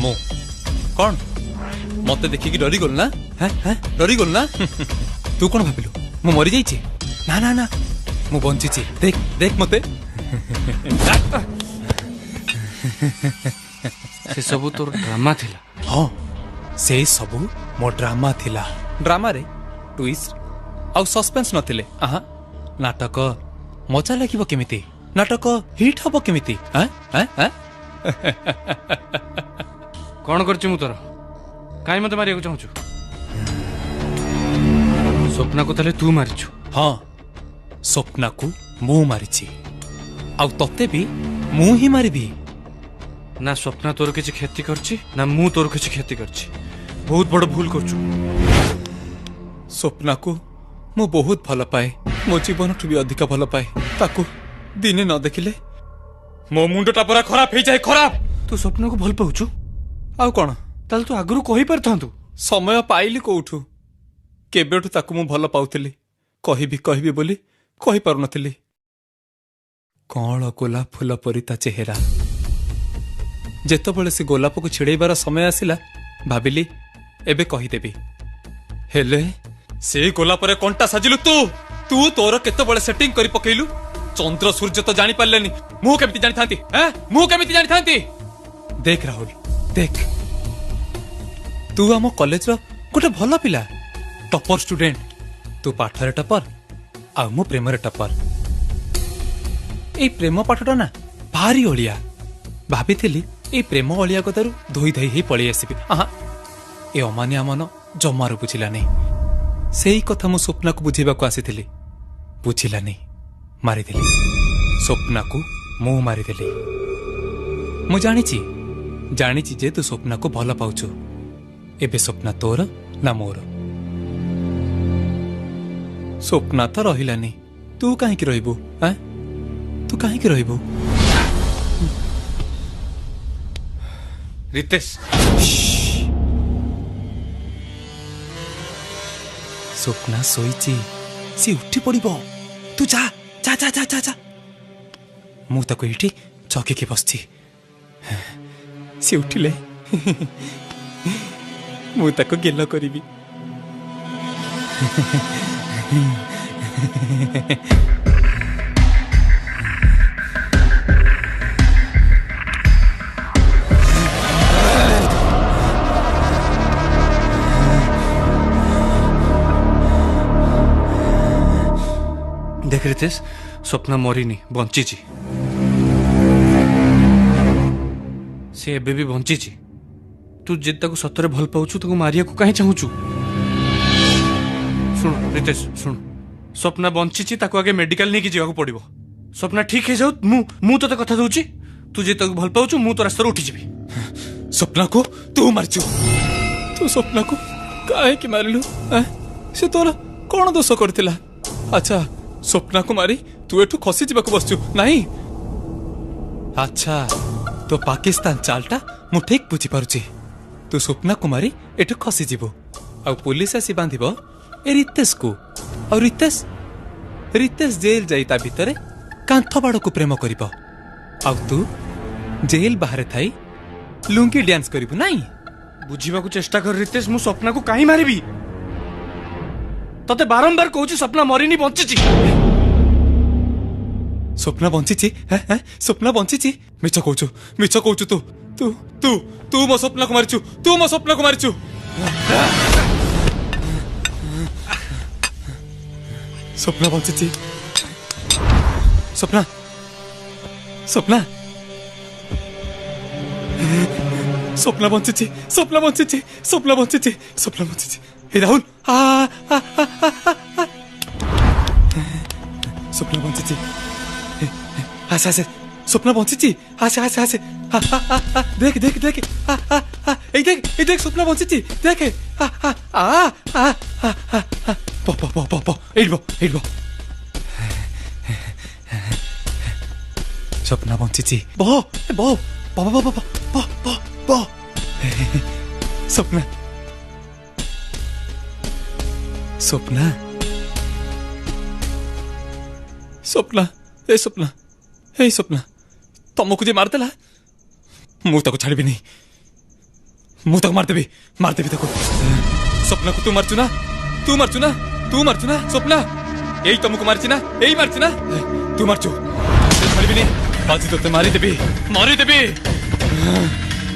S10: मो कौन मते देखिकी डरी गल ना? हैं डरी गल ना? तू कौन भाबिलु मु मरी जाइछि? ना ना ना मु बंचिछि। देख देख मते
S2: से सबू तोर ड्रामा थिला।
S10: हाँ से सबू मो ड्रामा थिला। ड्रामा रे ट्विस्ट आउ सस्पेंस नथिले। आहा नाटक मजा लागिबो केमिति? नाटक हिट हबो केमिति? हैं हैं हैं
S2: कौन करछि मु तोर काई मते मारिया को चाहूछु? स्वप्ना को तले तू मारिछु?
S10: हाँ स्वप्ना को मु मारिछि आउ तते भी मु ही मारिबी।
S2: ना स्वप्ना तोर किछि क्षति करछि ना मु तोर किछि क्षति करछि। बहुत बड़ भूल करछु।
S10: स्वप्ना को मु बहुत भल पाए। मो जीवन ठु भी अधिक भल पाए। ताकू दिने न देखिले मो मुंडटा पूरा खराब हो जाए। खराब।
S2: तू स्वप्ना को भल पाउछु?
S10: आउ कोन
S2: ताल तू आगरु कहि परथांतु।
S10: समय पाइली कोठु केबेठु ताकू मु भल पाउथिली। कहिबी बोली कहि पारु नथिली। कौन गोलाप फूल परी ता चेहरा। जेतबेले से गोलाप को छिड़ेबार समय आसिला भाबिली एबे कहिदेबी। हेले से गोलाप रे कोनटा साजिलु तू? तू तोर केतबेले सेटिंग करि पकेइलु? चंद्र सूर्य तो जानि पारलेनी मु केमिति जानि थांती? हैं मु केमिति जानि थांती? देख राहुल देख तू आम कॉलेज रो गोटे भल पिला टॉपर स्टूडेंट। तू पाठरे टॉपर आ मु प्रेमरे टॉपर। ए प्रेम पाठटा ना भारी ओलिया। भाबिथिली ए प्रेम ओलिया कतारु धोई धई ही पळी आसीबी। आहा ए अमानिया मन जमारू बुझिला नहीं। सेही कथा मु स्वप्ना को बुझेबा को आसीथिली बुझिला नहीं। मारिदेली स्वप्ना को मु मारिदेली। मु जानिची जे तू स्वप्ना को भल पाउछु। एबे स्वप्ना तोर ना मोर? स्वप्ना तो रहिला नहीं। तू काहे की रहिबू? हैं तू काहे की रहिबू?
S2: रितेश
S10: स्वप्ना सोईची सी उठी पड़िबो। तू जा जा जा जा जा जा। मु ताको इठी चौकी के बसची। सी उठिले मु ताको गेल करिबी।
S2: देख रितेश स्वप्ना मरीनी बंचीची। से एबे भी बंचीची। तू जे ताको सतरे भल पाउछु ताको मारिया को काहे चाहूछु? सुन रितेश सुन स्वप्ना बंचीची ताको आगे मेडिकल नहीं की जावा को पड़िबो। स्वप्ना ठीक है जाऊ मु तते कथा दउची। तू जे ताको भल पाउछु मु तो रास्ता उठी जीबी।
S10: स्वप्ना को तू मारछु? तू स्वप्ना को काहे की मारिलु? से तोरा कोन दोष करथिला? अच्छा स्वप्ना को मारी तू एठू खसी जीवा को बसछु नहीं? अच्छा तो पाकिस्तान चालटा मु ठीक बुझी पारुची। तू स्वप्ना को मारी एठू खसी जीवो आ पुलिस आसी बांधिबो ए रितेश को। और रितेश जेल जाई ता भितरे कांथ बाड़ को प्रेम करिबो आ तू जेल बाहर थाई लुंगी डांस करिबो नहीं?
S2: बुझीबा को चेष्टा कर रितेश। मु स्वप्ना को काहे मारिबी? तते बारंबार कहूची स्वप्ना मरीनी बंचीची।
S10: स्वप्ना बंचीची? स्वप्ना बंचीची? मिछ कहूचु तू तू तू तू मो स्वप्ना को मारिछु। तू मो स्वप्ना को मारिछु। स्वप्ना बंचीची। स्वप्ना स्वप्ना स्वप्ना बंचीची। स्वप्ना बंचीची। स्वप्ना बंचीची। स्वप्ना बंचीची। हे राहुल स्वप्ना बंचीची। आसे आसे स्वप्ना बंचीची। आसे आसे आसे देख देख देख ए देख स्वप्ना बंचीची। देख एडबो स्वप्ना बंचीची। बह बह बह बह बह बह बह स्वप्ना स्वप्ना स्वप्ना ए स्वप्ना ए स्वप्ना तुमको जे मारदेला मु ताको छाड़बी नहीं मु ताको मारदेबी ताको स्वप्ना को तू मारचु ना स्वप्ना यही तुमको मारची ना यही मारची ना तू मारचु छाड़बी नहीं आज तो मारी देबी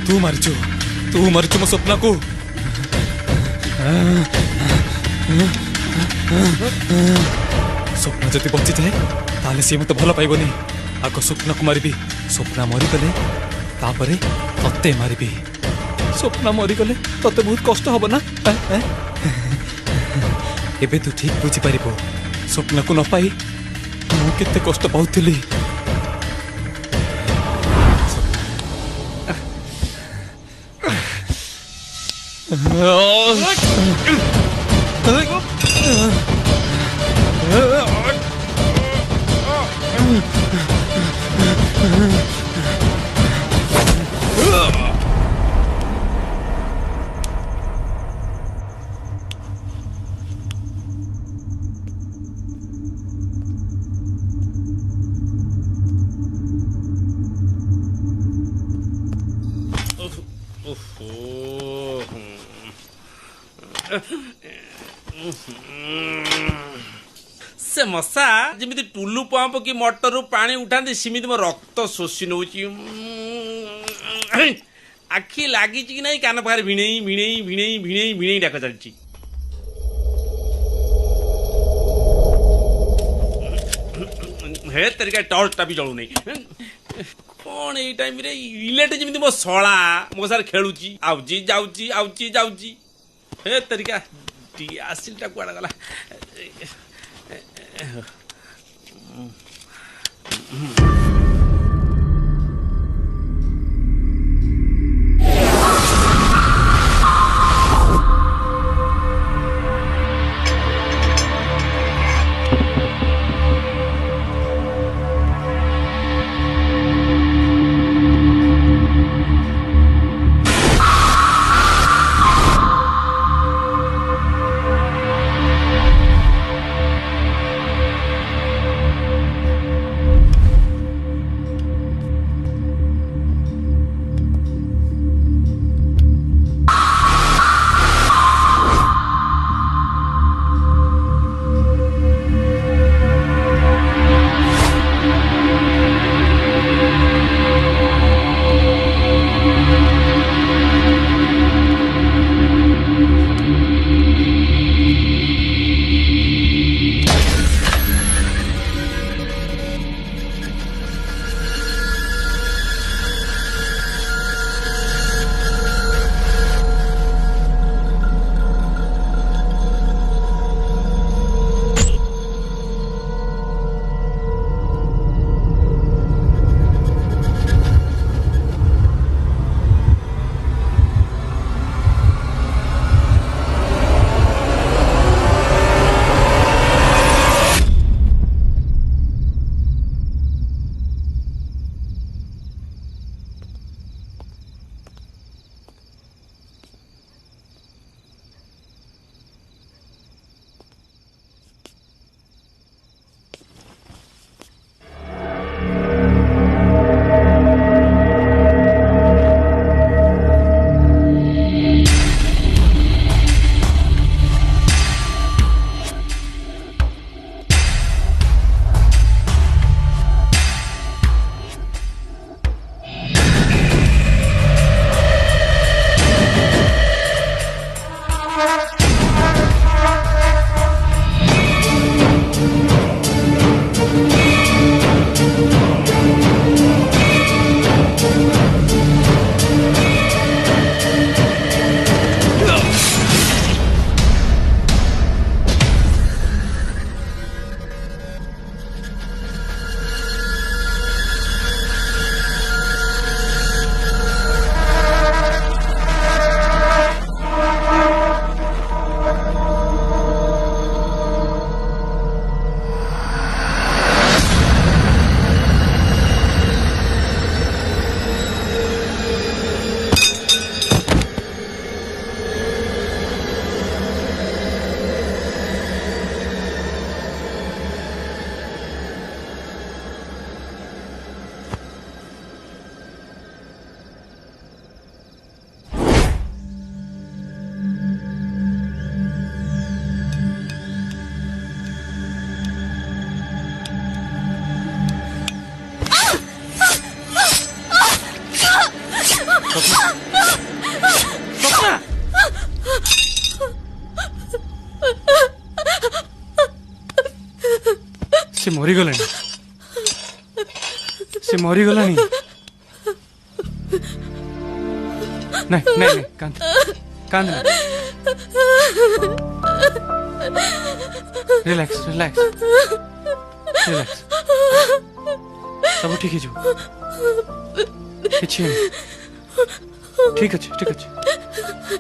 S10: तू मारचु मो स्वप्ना को स्वप्न जति बची जाए ताले सी मत भल पाइबनी आग स्वप्न को मारिबी स्वप्न मरीगले तापरे तते मारिबी स्वप्न मरीगले तते बहुत कष्ट हब ना एबे तू ठीक बुझी पारिबो स्वप्न को न पाई मु केते कष्ट पाउथिली
S5: से मशा जमी टुलु पंप कि मोटर पानी उठाते सेमती मो रक्त शोषी नौ आखि लगी कि ना कान पाखे भिणई भिणई भिणई भिणई भिणई डाक चलती हे तरीका टर्चटा भी चलू नहीं कौन ये टाइम रे इलेक्ट जमी मो शला मो सार खेलुची आउची जाउची आउची जाउची हे तरीका आसिलटा कुआड़ा गला
S2: से मरीगलानी से मरीगलानी नहीं नहीं नहीं कांद कांद रिलैक्स रिलैक्स रिलैक्स सब ठीक है जो किछि ठीक अच्छे ठीक अच्छे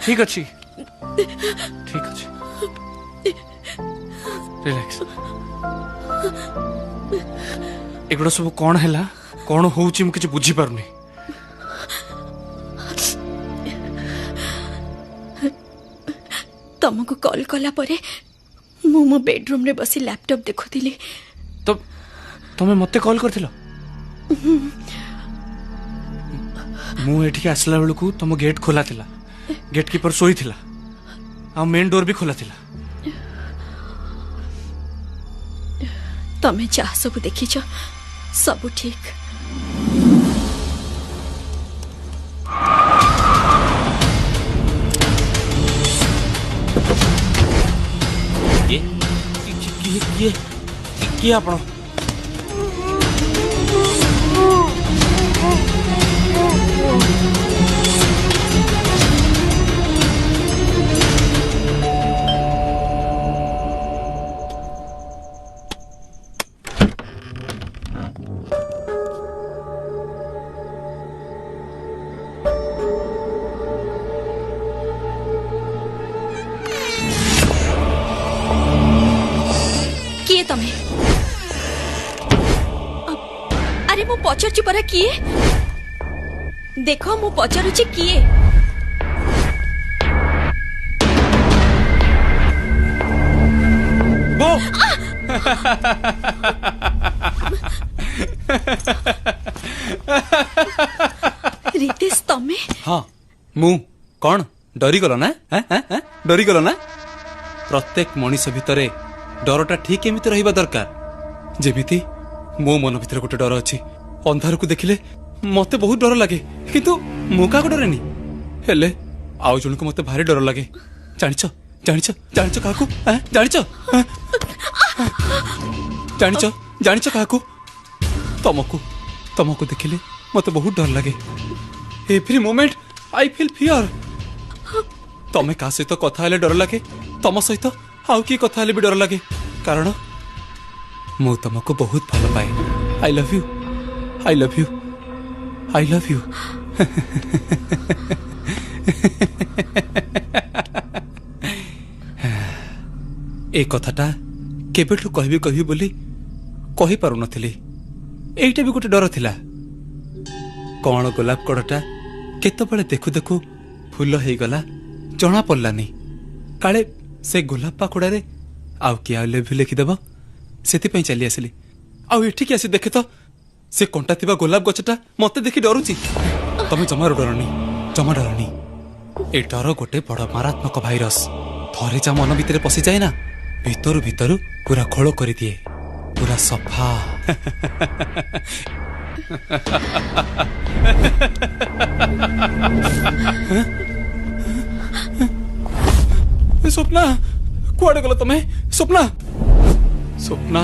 S2: ठीक अच्छे ठीक अच्छे रिलैक्स एगुड़ा सब कौन है कौन होउची मु किछि बुझी पारुनी
S1: तुमको कॉल कला परे मु मो बेडरूम रे बसी लैपटॉप देखुथिली
S2: तो तमे मते कॉल करथिलो मु एठी आसला बेलकू तुम गेट खोला थिला गेट कीपर सोई थिला आ मेन डोर भी खोला थिला
S1: तमे जा सब देखिछ सब ठीक
S7: किए आपण
S1: किए तमे अरे मु पचारुची परा किए देखो मु पचारुची किए
S2: बो
S1: रितेश तमे
S10: हाँ मु कौन डरी गल ना डरी गल ना प्रत्येक मनीष भितर डरटा ठीक एमती रहिबा दरकार जेमिति मो मन भितर गोटे डर अच्छी अंधार को देखिले मते बहुत डर लगे किंतु मु का डरेनी हेले आउ जन को मते भारी डर लगे जानिछ जानिछ जानिछ काकू जानिछ जानिछ जानिछ काकू तमको तमको देखिले मते बहुत डर लगे every moment I feel fear तमे का सहित कथा हेले डर लगे तम सहित आउ की कथा हेले भी डर लगे कारण मु तमको बहुत भल पाए I love you I love you I love you ए कथाटा केबेठु कहबी कहबी बोली कहि पारु नथिली एइटा भी गोटे डर थिला कौन गोलाप कड़टा केतबेले देखु देखु फूल हो गला जना पड़लानी काले से गोलाप पाखुड़े आउ कि आई लव यू लिखिदेव से चली आसिली आउ एठिक आसी देखे तो से कंटा थिबा गोलाप गछटा मते देखि डरुची तमे जमा डरनी ए डर गोटे बड़ मारात्मक भाइरस थरे जा मन भितर पशि जाए ना भितरु भितरु पूरा खोल कर दिए पूरा सफा स्वप्ना कुआडे गल तमे स्वप्ना स्वप्ना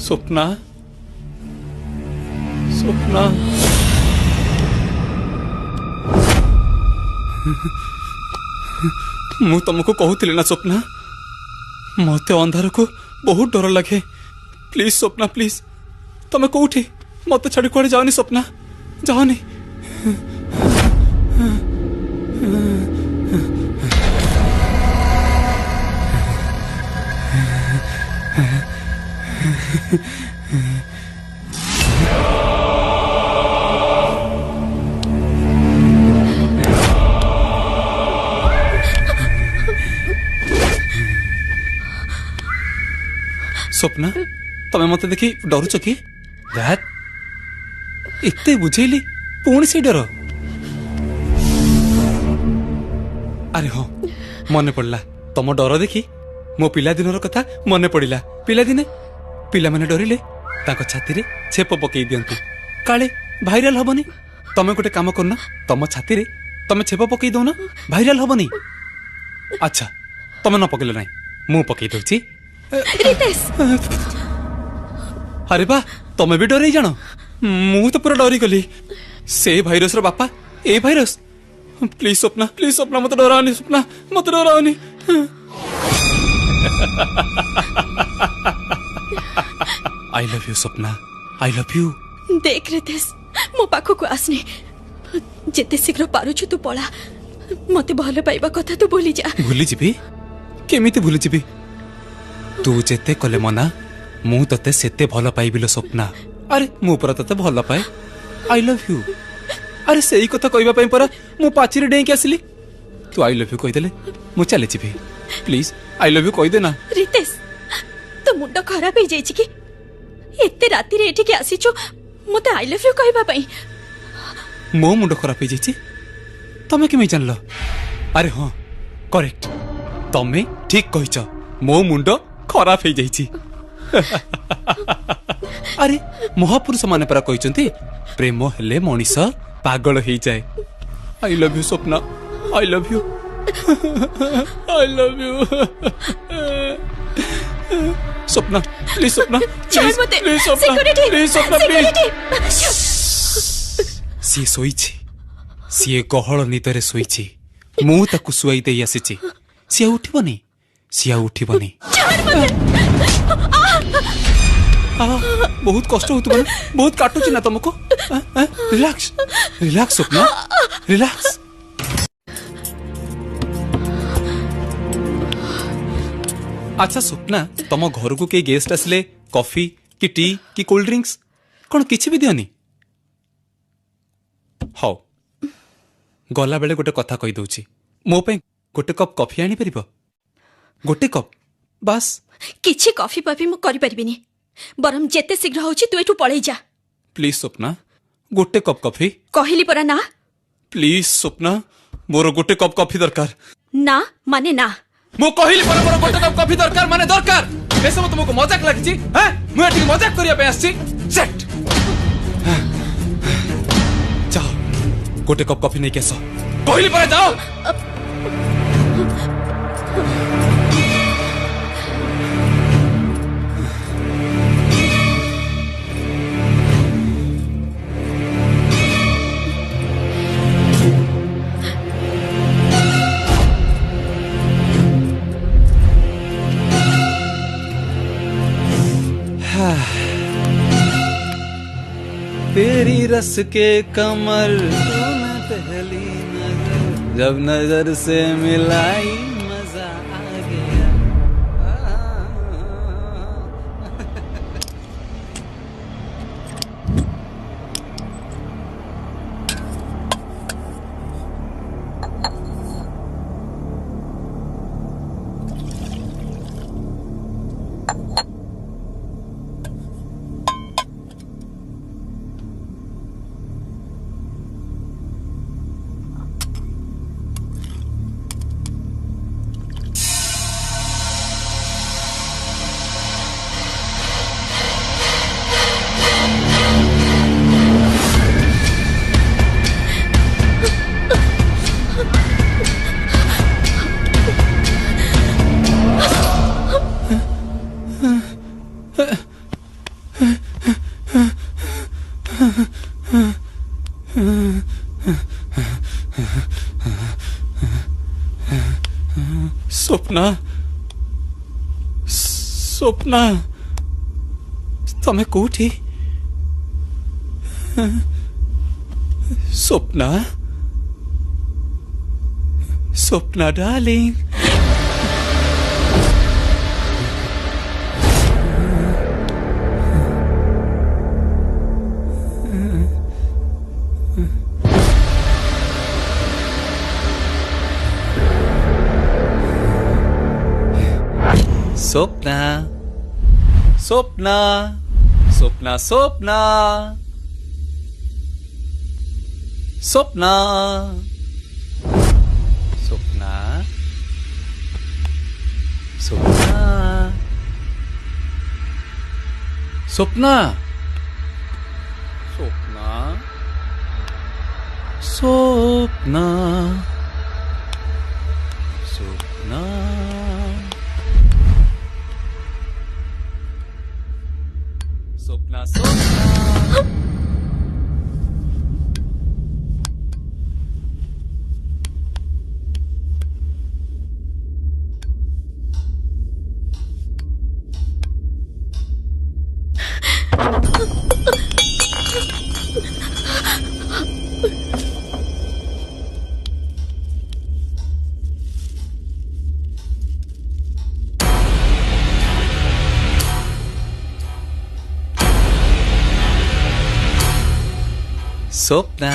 S10: स्वप्ना स्वप्ना मु तुमको कहूली ना स्वप्ना मत अंधार को बहुत डर लगे प्लीज स्वप्ना प्लीज तमे कौटी मत छाड़ी कुआडे जाओनी स्वप्ना जाओनी स्वप्ना तमे मत देखी डरुच कि एते बुझेली पुणी से डर अरे हाँ मन पड़ला तम डर देखी मो पिला दिन कथा मन पड़ा पिला दिने पिला माने डरिले ताको छाती रे छेप पकई दियंतु काले भाइराल हबनी तमे गोटे काम करना तम छाती रे तमे छेप पकई दउना भाइराल हबनी अच्छा तमे न पकेले नाही मु पकई दउची
S1: रितेश
S10: अरे बा तमे भी डरे जानो मु तो पूरा डरी गली से भाइरस रो बापा ए भाइरस प्लीज स्वप्ना मत डराओनी स्वप्ना मत डराओनी I love you Swapna I love you
S1: देख रितेश मो पाख को आसने जेते शीघ्र पारुछु तू पळा मते भल पाइबा कथा तू भूली जा
S10: भूली जीबी केमिति भूली जीबी तू जेते कले मना मु तते सेते भल पाइबिलो स्वप्ना अरे मु पर तते भल पाए आई लव यू अरे सेही कथा कहबा पई परा मु पाचिरे डें के आसली तू आई लव यू कहि देले मु चले GB please I love you कहि दे ना
S1: रितेश तो मुंड खराब हो जाई छी कि एते राती रे एठी के आसी छु मते आई लव यू कहबा पई
S10: मो मुंड खराब हो जाई तमे केमि जानलो अरे हां करेक्ट तमे ठीक कहिछ मो मुंड खराब हो जाई अरे महापुरुष माने परा कहिचंती प्रेम हेले मनीष पागल हो जाए I love you Swapna I love you I love you Swapna please Swapna please Swapna please Swapna please सी सोईची सी गहल निदरे सोईची मु ताकू सुआई देई आसीची सी उठिबनी बहुत कष्ट होतबा बहुत काटुची ना तुमको रिलैक्स रिलैक्स स्वप्ना रिलैक्स अच्छा स्वप्ना तुम घर को कई गेस्ट आसले कॉफी कि टी कि कोल्ड ड्रिंक्स कौन किसी भी दियनी हाउ गला बेले गोटे कथा कही दउची मो पे गोटे कप कॉफी आनी परिबो गोटे कप बस
S1: किछि कॉफी पफी मु करि परिबिनी बरम जेते शीघ्र होची तू एठू पळै जा
S10: प्लीज स्वप्ना गोटे कप कॉफी
S1: कहली परा ना
S10: प्लीज स्वप्ना मोर गोटे कप कॉफी दरकार
S1: ना माने ना
S10: मो कहली पर मोर गोटे कप कॉफी दरकार माने दरकार ए सब तुमको मजाक लागिची हैं मु एठी मजाक करिया पे आछि सेट जाओ गोटे कप कॉफी नहीं केसो कहली पर जाओ तेरी रस के कमर पहली नजर जब नजर से मिलाई मजा आ गया स्वप्ना स्वप्ना तमे कोठी स्वप्ना स्वप्ना डार्लिंग स्वप्ना स्वप्ना स्वप्ना स्वप्ना स्वप्ना स्वप्ना स्वप्ना स्वप्ना स्वप्ना स्वप्ना स्वप्ना स्वप्ना स्वप्ना स्वप्ना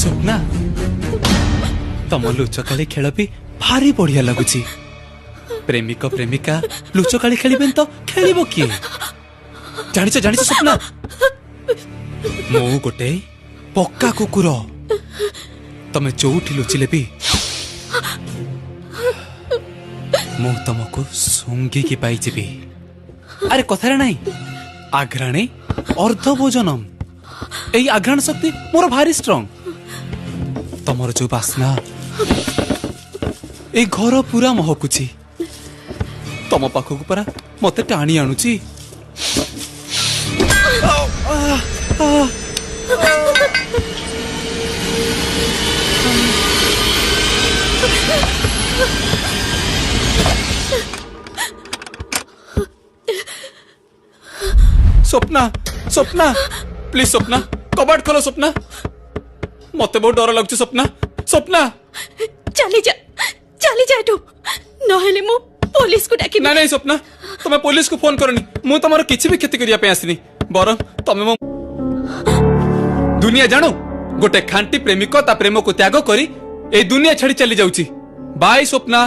S10: स्वप्ना तम लुचकाली खेल भी भारी बढ़िया लगुची प्रेमिक प्रेमिका लुचकाली खेलिबेन तो खेलिबो किए जानिछ जानिछ स्वप्ना मो गोटे पक्का कुकुर तमे चौठी लुचिले भी मो तुमको सुंगी की पाई जीवी अरे कथारे नहीं आघ्राणी अर्ध भोजनम यही आघ्राण शक्ति मोर भारी स्ट्रंग तमर जो बासना ए घर पूरा महकुची तम पाखक परा मते टाणी आणुची स्वप्ना स्वप्ना प्लीज स्वप्ना कबाट खोलो स्वप्ना मते बहुत डर लगुच स्वप्ना स्वप्ना
S1: चली जा एठू नहेले मु पुलिस को डाकी
S10: ना नहीं स्वप्ना तुम पुलिस को फोन करनी मु तुम किसी भी क्षति करने आसनी बर तुम मो दुनिया जानू गोटे खांटी प्रेमिक ता प्रेम को त्याग करी ए दुनिया छाड़ी चली जाउची बाय स्वप्ना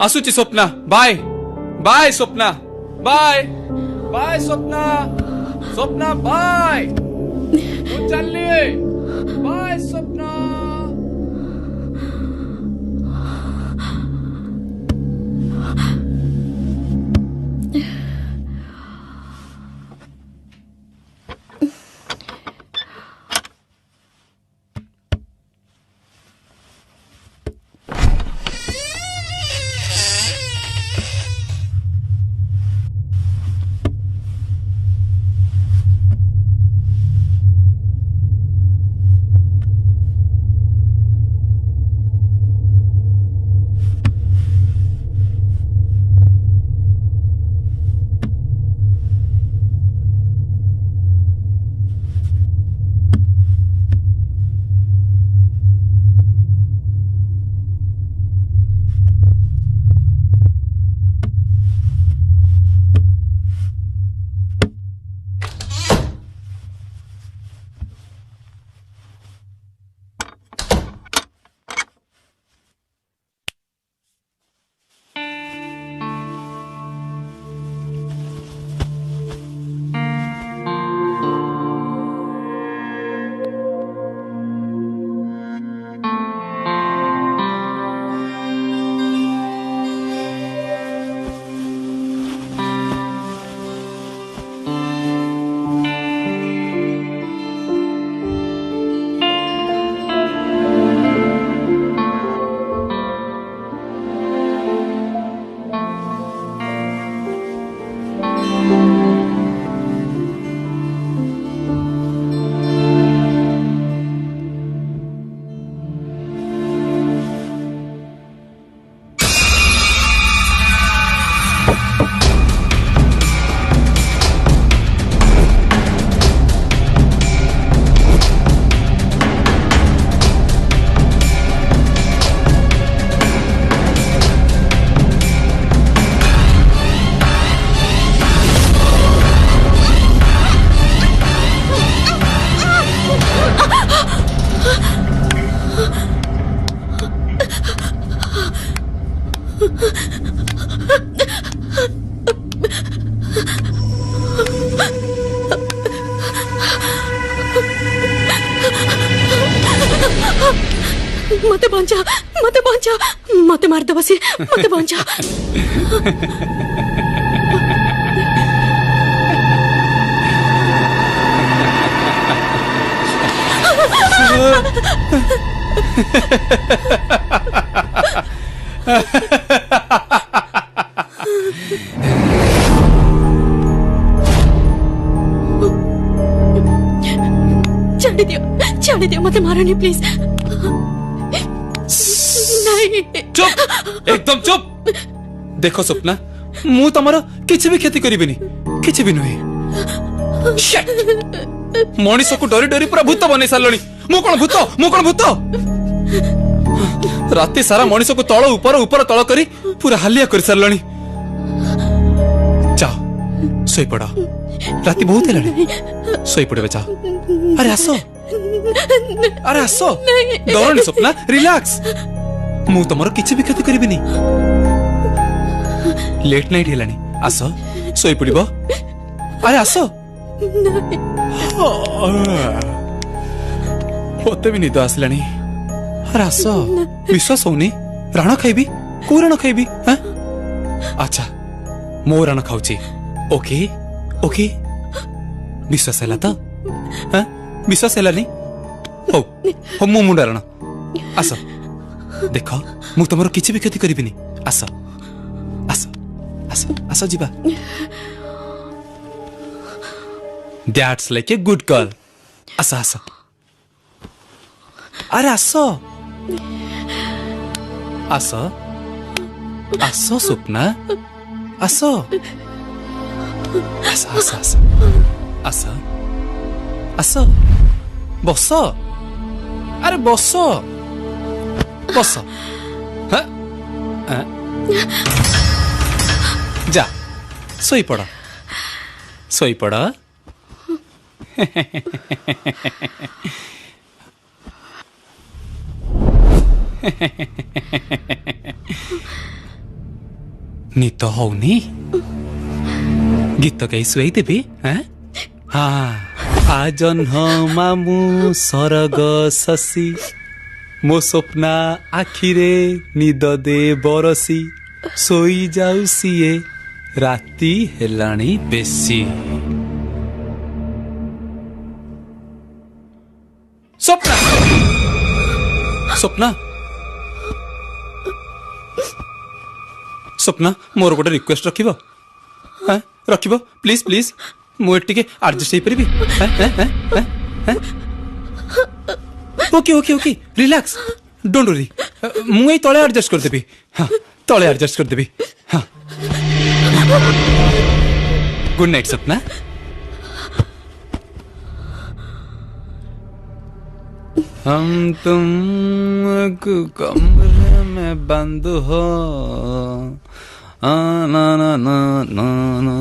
S10: आसुची Swapna bye bye Swapna bye bye Swapna Swapna bye चलिए बाय स्वप्ना
S1: मते बंचा मते मार दबसी मते बंचा छाड़ी दियो मते मारनी प्लीज नहीं
S10: चुप एकदम चुप देखो स्वप्ना मु तमर किछि भी क्षति करिबिनी किछि भी नुहे मनीष को डरी डरी पूरा भूत बनै सारलणी मु कोन भूत राति सारा मनीष को तळ ऊपर ऊपर तळ करी पूरा हालिया कर सारलणी जाओ सोई पड़ राति बहुत हेलाणी सोई पड़े जाओ अरे आसो डरनी स्वप्ना रिलैक्स मु तमर किछि भी क्षति करिबिनी लेट नाइट हेलानी आसो सोई पड़िबो अरे आसो होते भी निद आसलानी अरे आसो विश्वास होनी राण खाइबी को राण खाइबी हां अच्छा मो राण खाउची ओके ओके विश्वास हैला तो हां विश्वास हैला नहीं हो मो मुंडा राण आसो देखो मु तमर किछि भी क्षति करिबिनी आसो आसो आसो आसो जीवा That's like a good girl. Asa. अरे आसो स्वप्ना आसो आसो बस अरे बस जा सोई पड़ नित होनी गीत कही शुई देवी हाँ आजन मामू सरग शशि मो स्वप्ना आखिरे निद दे बरसी सोई जाऊ सीए राति हेलाणी बेसी स्वप्ना स्वप्ना स्वप्ना मोर गोटे रिक्वेस्ट रखिबो रखिबो प्लीज प्लीज मु टिके एडजस्ट हे परिबी okay okay okay relax don't worry मु ए तळे एडजस्ट कर देबी हां तळे एडजस्ट कर देबी हां गुड नाइट स्वप्ना हम तुम कमरे में बंद हो ना ना ना ना ना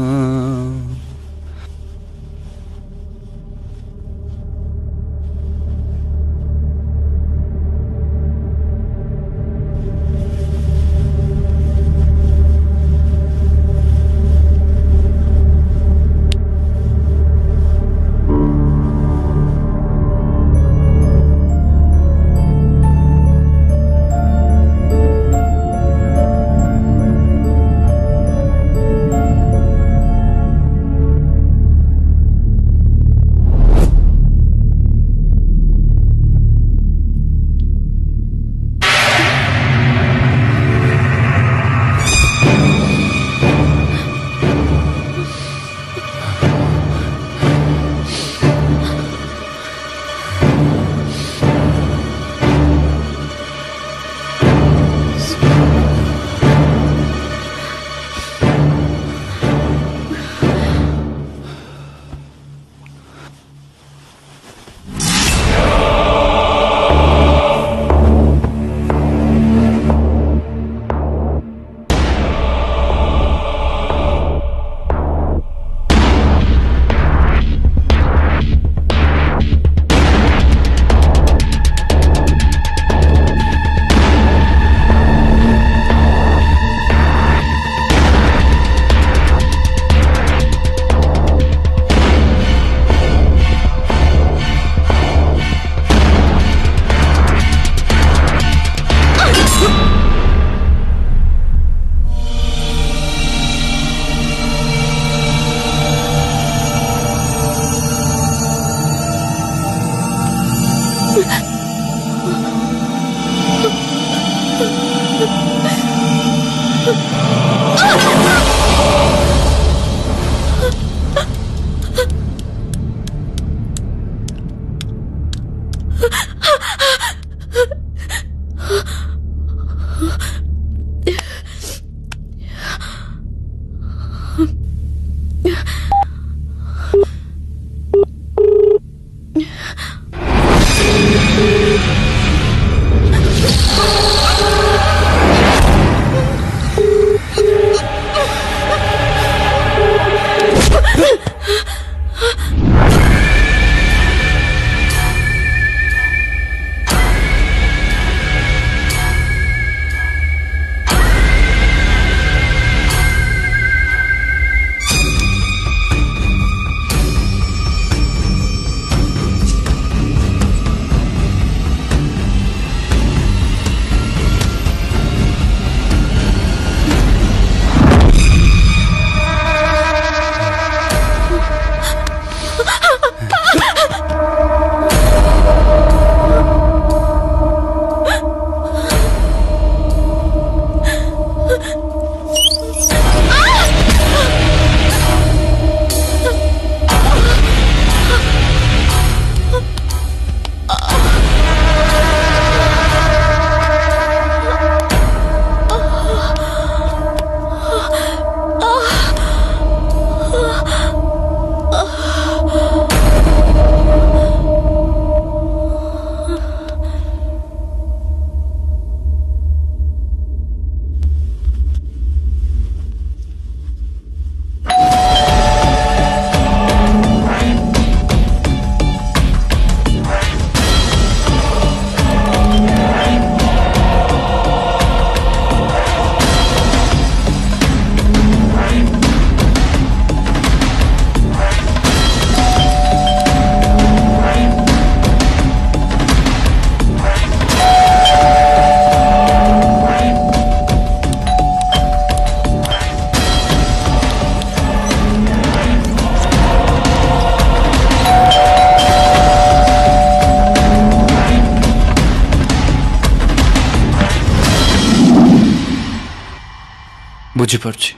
S2: ବୁଝିପାରୁଛି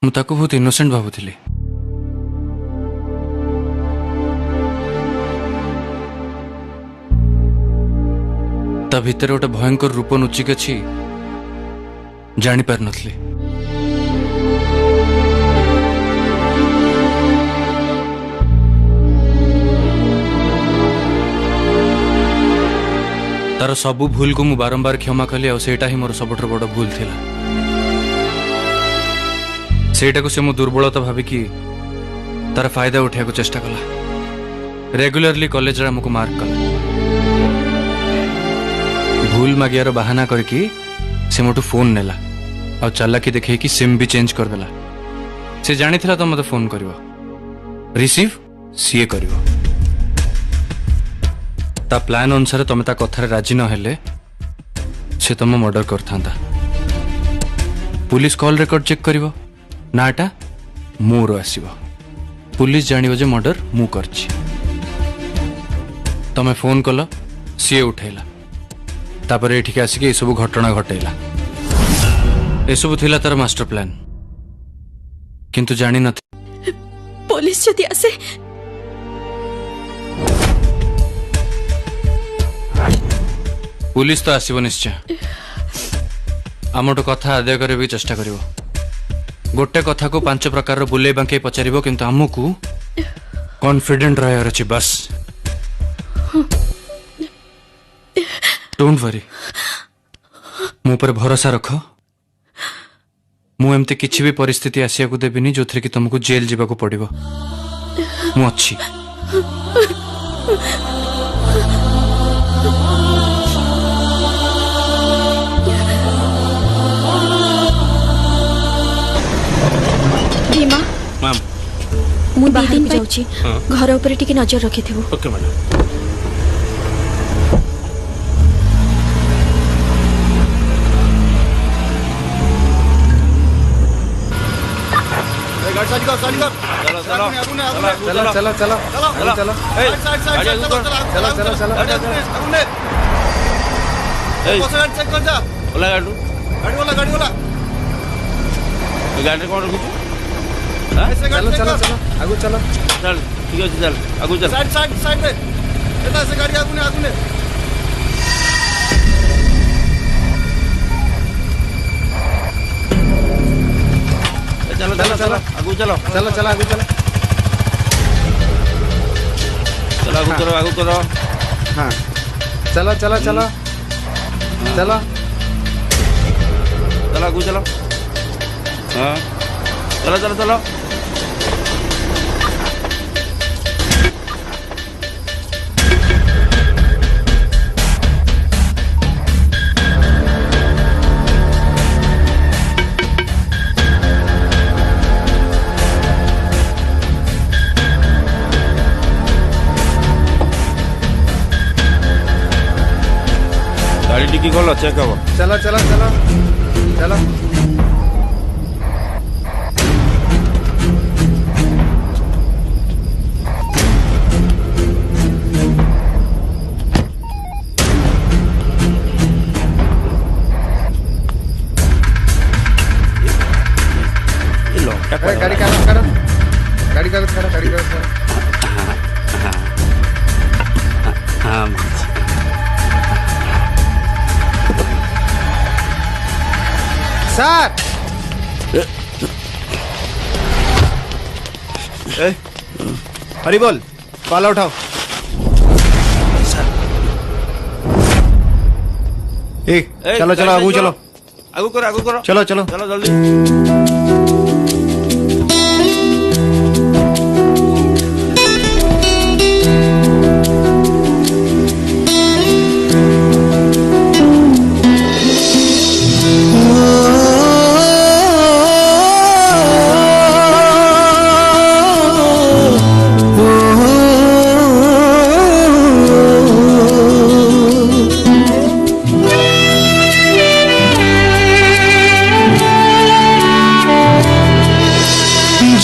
S2: ମୁଁ ତାକୁ ବହୁତ ଇନୋସେଣ୍ଟ ଭାବୁଥିଲି। ତା ଭିତରେ ଗୋଟେ ଭୟଙ୍କର ରୂପ ଲୁଚିକି ଅଛି ଜାଣିପାରିନଥିଲି। तार सबु भूल को मु बारंबार क्षमा कली और सेटा ही मोर सबठ बड़ भूल थिला। सेटा को से मु दुर्बलता भाविकी तार फायदा उठा को चेष्टा कला। रेगुलरली कॉलेज रे हमको मार्क कला। भूल मागियार बहाना करके से मोटू फोन नेला और चालाकी देखे कि सिम भी चेंज कर देला। से जानी थिला तो मते फोन करिवो रिसीव सीए करिवो। ता प्लान अनुसार तुम ता कथार राजी न हेले से तुम मर्डर करथांता। पुलिस कॉल रेकॉर्ड चेक करिवो नाटा मोर आसीबो। पुलिस जानिबो जे मर्डर मु करछि। तमे फोन कल सीए उठैला तापर एठिके आसिके ए सब घटना घटैला। ए सब थिला तार मास्टर प्लान किंतु जानि न
S1: पुलिस जदि आसे
S2: पुलिस तो आसब निश्चय। आमठू कथा आदाय करे भी चेष्टा करिवो। गोटे कथा को 5 प्रकार बुले बांके पचारिबो किंतु हमकू कॉन्फिडेंट रहयर अछि बस। डोंट वरी मो पर भरोसा रख। मु एमते किछि भी परिस्थिति आसिया को देबिनी जोथरे कि तुमको जेल जीवा को पड़िबो। मु अछि।
S1: भीमा
S5: मैम
S1: मु बाहर को जाउची। घर ऊपर टिके नजर रखिथिबो।
S5: Okay madam. गाड़ी कौन रखी
S7: चलो चलो चलो आगु चलो चल ठीक है चल आगु चल
S12: साइड साइड साइड में एटा से गाड़ी आगु ने
S7: चलो चलो चलो आगु चलो चलो चलो आगु चलो चलो आगु करो हाँ चलो चलो चलो चलो चलो आगु चलो हाँ चलो चलो चलो गाड़ी डिक्की खोलो चेक हबो चलो चलो चलो चलो गाड़ी कागज करो गाड़ी कागज करो गाड़ी कागज करो हाँ सर हरी बोल कॉल उठाओ चलो चलो आगू चलो आगू करो चलो चलो चलो जल्दी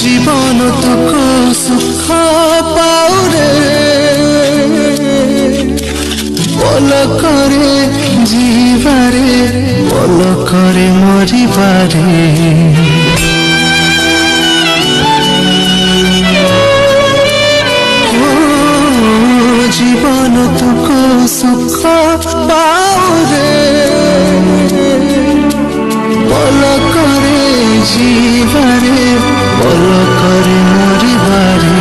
S13: জীবন দুঃখ সুখ পাউরে মন করে জীবারে মন করে মরিবারে জীবন দুঃখ সুখ পাউরে মন করে জীবারে মন করে মরিবারে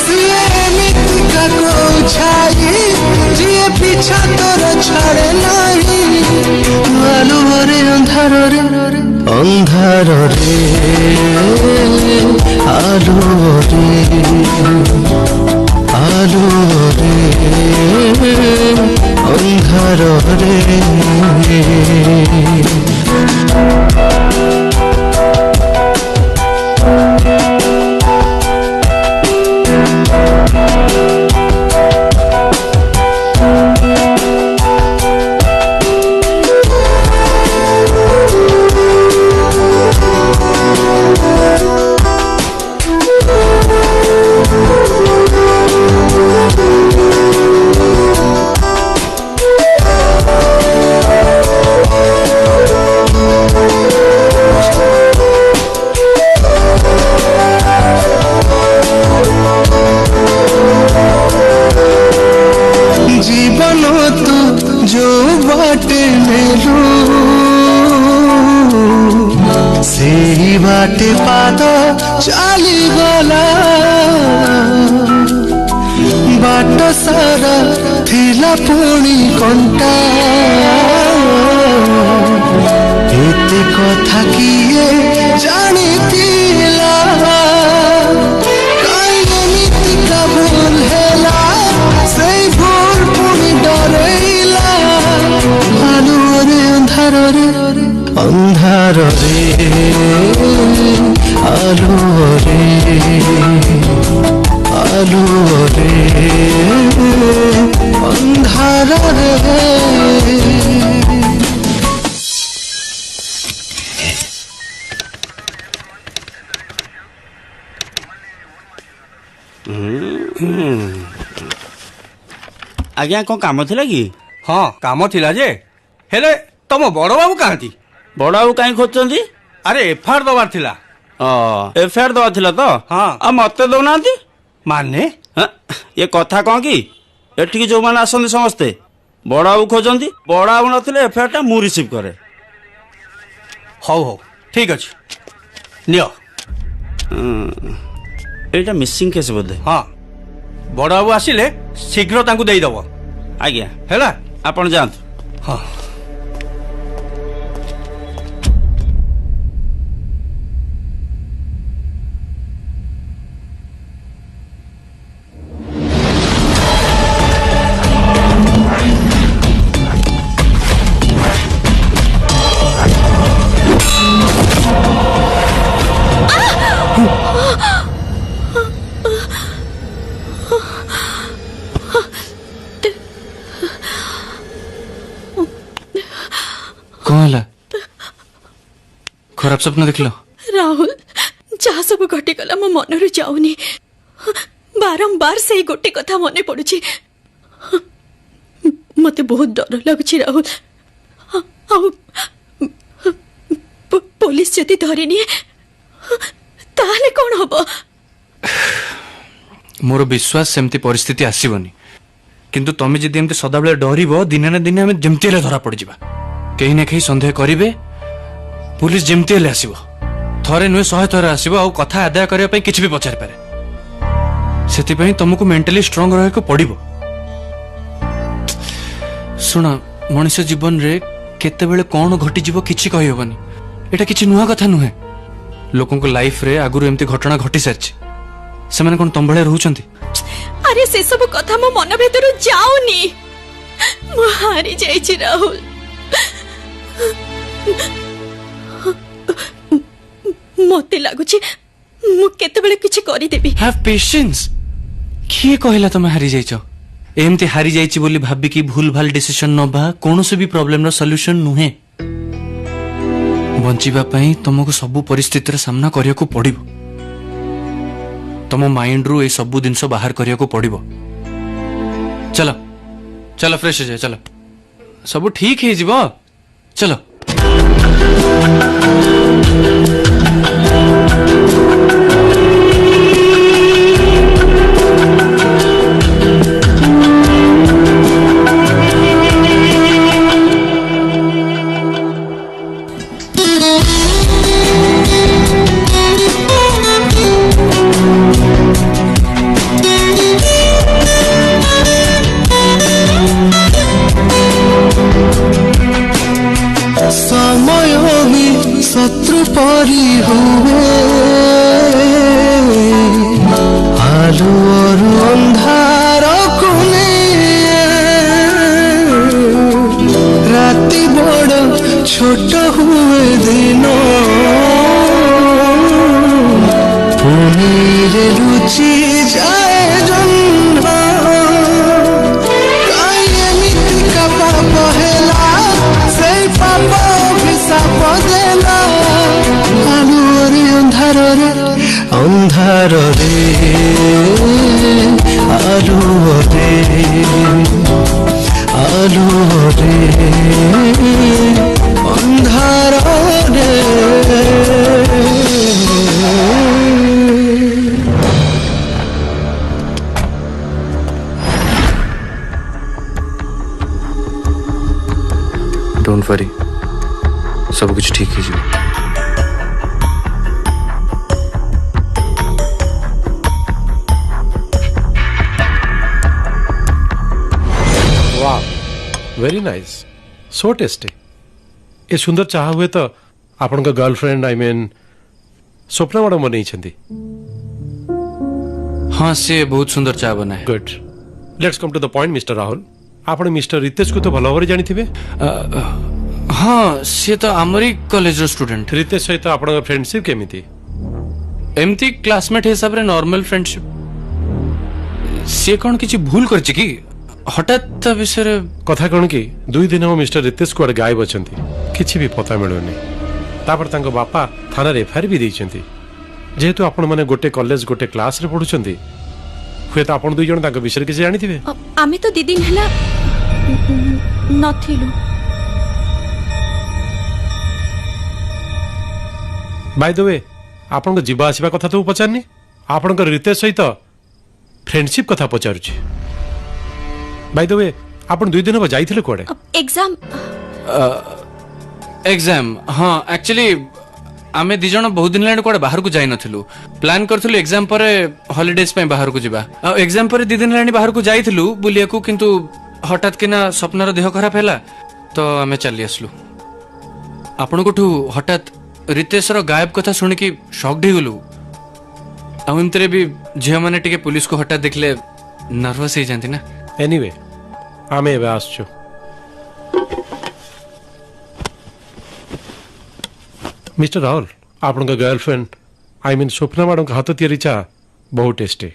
S13: সিয়ে মিথিকা কো ছাই জিয়ে পিছা তোর ছাড়ে নাই আলোরে অন্ধারে অন্ধারে আলোরে আলোরে অন্ধারে জীবন তু जो बाटे नेलु সেই বাটে পাদ চালি গলা বাଟ ସାରା ଥିଲା ପୁଣି କଣ୍ଟା ଏତେ କଥା କିଏ ଜାଣିଥିଲା କାଇଁ ଏମିତିକା ଭୁଲ ହେଲା ସେଇ ଭୁଲ ପୁଣି ଡରେଇଲା ଆଲୁଅରେ ଅନ୍ଧାରରେ ଅନ୍ଧାରରେ ଆଲୁଅରେ আলোরে অন্ধারে
S7: ଆଜ୍ଞା କଣ କାମ ଥିଲା କି?
S14: ହଁ କାମ ଥିଲା ଯେ ହେଲେ ତମ ବଡ ବାବୁ କାହାନ୍ତି?
S7: ବଡ ବାବୁ କାହିଁ ଖୋଜୁଛନ୍ତି?
S14: ଆରେ ଏଫଆଇଆର ଦବାର ଥିଲା।
S7: एफआईआर दवा थिला तो
S12: हाँ।
S7: आ मते दउनांती
S12: माने
S7: ये कथा कौन कि एठिक जो माने आसंती समस्ते बड़ बाबू खोजंती बड़ बाबू नथिले एफआईआर टा मु रिसीव करे
S12: हौ हौ ठीक अछि नियो
S7: एटा मिसिंग केस बोधे
S12: हाँ बड़ बाबू आसिले शीघ्र तांकु देई दबो
S7: आज्ञा
S12: हैला
S7: आपण जांतु
S12: हाँ
S2: कौन है खराब सपना देख लो
S1: राहुल जहाँ सब घटीगला मो मनरू जाऊनी बारंबार से गोटे कथा मने पड़ुची मते बहुत डर लगुची राहुल पुलिस जदि धरिनी ताहले कौन हबो
S2: मोर विश्वास सेमती परिस्थिति आसीबनी किंतु तमे जदि एमती सदाबेले डरिबो दिने ना दिने हमें जेमती हेले धरा पड़ जिबा कहीं ना कहीं संदेह करिवे पुलिस जेमती हेले आसीबो थरे नुहे 100 थरे आसीबो आ कथा आदाय करिया पई किछ भी पचार पारे सेति पई तुमको मेंटली स्ट्रांग रहय को पड़िबो सुन मनुष्य जीवन रे केते बेले कोन घटी जीवो किछि कहि होबनी एटा किछि नुहा कथा नुहे लोकन को लाइफ रे आगुरु एमती घटना घटी सरछि से माने कोन तंबळे रहउचंती
S1: अरे से सब कथा मो मन भीतर जाऊनी मो हारी जाइछि राहुल मते लागुछि मु केते बेले किछि करि देबी
S2: हैव पेशेंस किए कहला तुम हारी जाइछो एमती हारी जाइछि बोली भाबी कि भूल भाल डिसीजन नबा कोनोसे भी प्रॉब्लम रो सॉल्यूशन नुहे बंचिबा पई तुमको सब परिस्थिति रे सामना करिया को पड़िबो तुम माइंड रू ए सब जिनस बाहर करिया को पड़िबो चलो चलो फ्रेश हो जाए चलो सब ठीक है जीवो चलो
S13: समय भी शत्रु परी हुए आलू और अंधार कुने राति बड़ छोट हुए दिन पुनी रे रुचि जाए जन्म काई एमिति का पाप हेला से पाप अभिशाप देला आलू रे अंधार रे अंधार रे आलू रे अंधार रे
S2: डोंट वरी सब कुछ ठीक है जी
S6: वाह वेरी नाइस सो टेस्टी ए सुंदर चाह हुए तो आपण का girlfriend I mean Swapna madam बनै छथि
S2: हाँ से बहुत सुंदर चाय बनाए
S6: good let's come to the point mister Rahul आपण मिस्टर रितेश को तो भल भाव जानी थिबे
S2: हाँ सी तो आमरी कॉलेज रो स्टूडेंट
S6: रितेश सहित आपण फ्रेंडशिप केमिति
S2: एमती क्लासमेट हिसाब रे नॉर्मल फ्रेंडशिप सी कौन किछि भूल करछि कि हठात विषय रे
S6: कथा कौन कि 2 दिन हम मिस्टर रितेश को गायब अछंती किछि भी पता मिलुनी तापर तांको बापा थाना रे एफआईआर भी दैछंती जेहेतु आपण माने गोटे कॉलेज गोटे क्लास रे पढुछंती हुए तो आपण दुई जण तांको विषय किछि जानि थिबे
S1: आमे तो दी दिन हला नथिलु
S6: बाय द वे ଆପଣଙ୍କ ଯିବା ଆସିବା କଥା ତ ମୁଁ ପଚାରିନି ଆପଣଙ୍କର ରିତେଶ ସହିତ ଫ୍ରେଣ୍ଡସିପ୍ କଥା ପଚାରୁଛି ବାଇ ଦ ୱେ ଆପଣ 2 ଦିନ ହେବ ଯାଇଥିଲେ କୁଆଡ଼େ
S1: ଏକ୍ସାମ୍
S2: एग्जाम हाँ एक्चुअली आमे दी जण बहुत दिन लाने कोडे बाहर को जाई नथिलु प्लान करथिलु एग्जाम पर हॉलिडेज पे बाहर को जिबा एग्जाम पर 2 दिन लाने बाहर को जाईथिलु बुलिया को किंतु हठात किना स्वप्नर देह खराब हैला तो आमे चली आसलु आपण कोठु हठात रितेश रो गायब कथा सुनि कि शॉक्ड ही गलु आ इनतरे भी झिया माने टिके पुलिस को हठात देखले नर्वस ही जानती ना
S6: एनीवे आमे एबे आसछु मिस्टर राहुल आपण girlfriend I mean Swapna madam का हाथ तैयारी चाह बहुत टेस्टी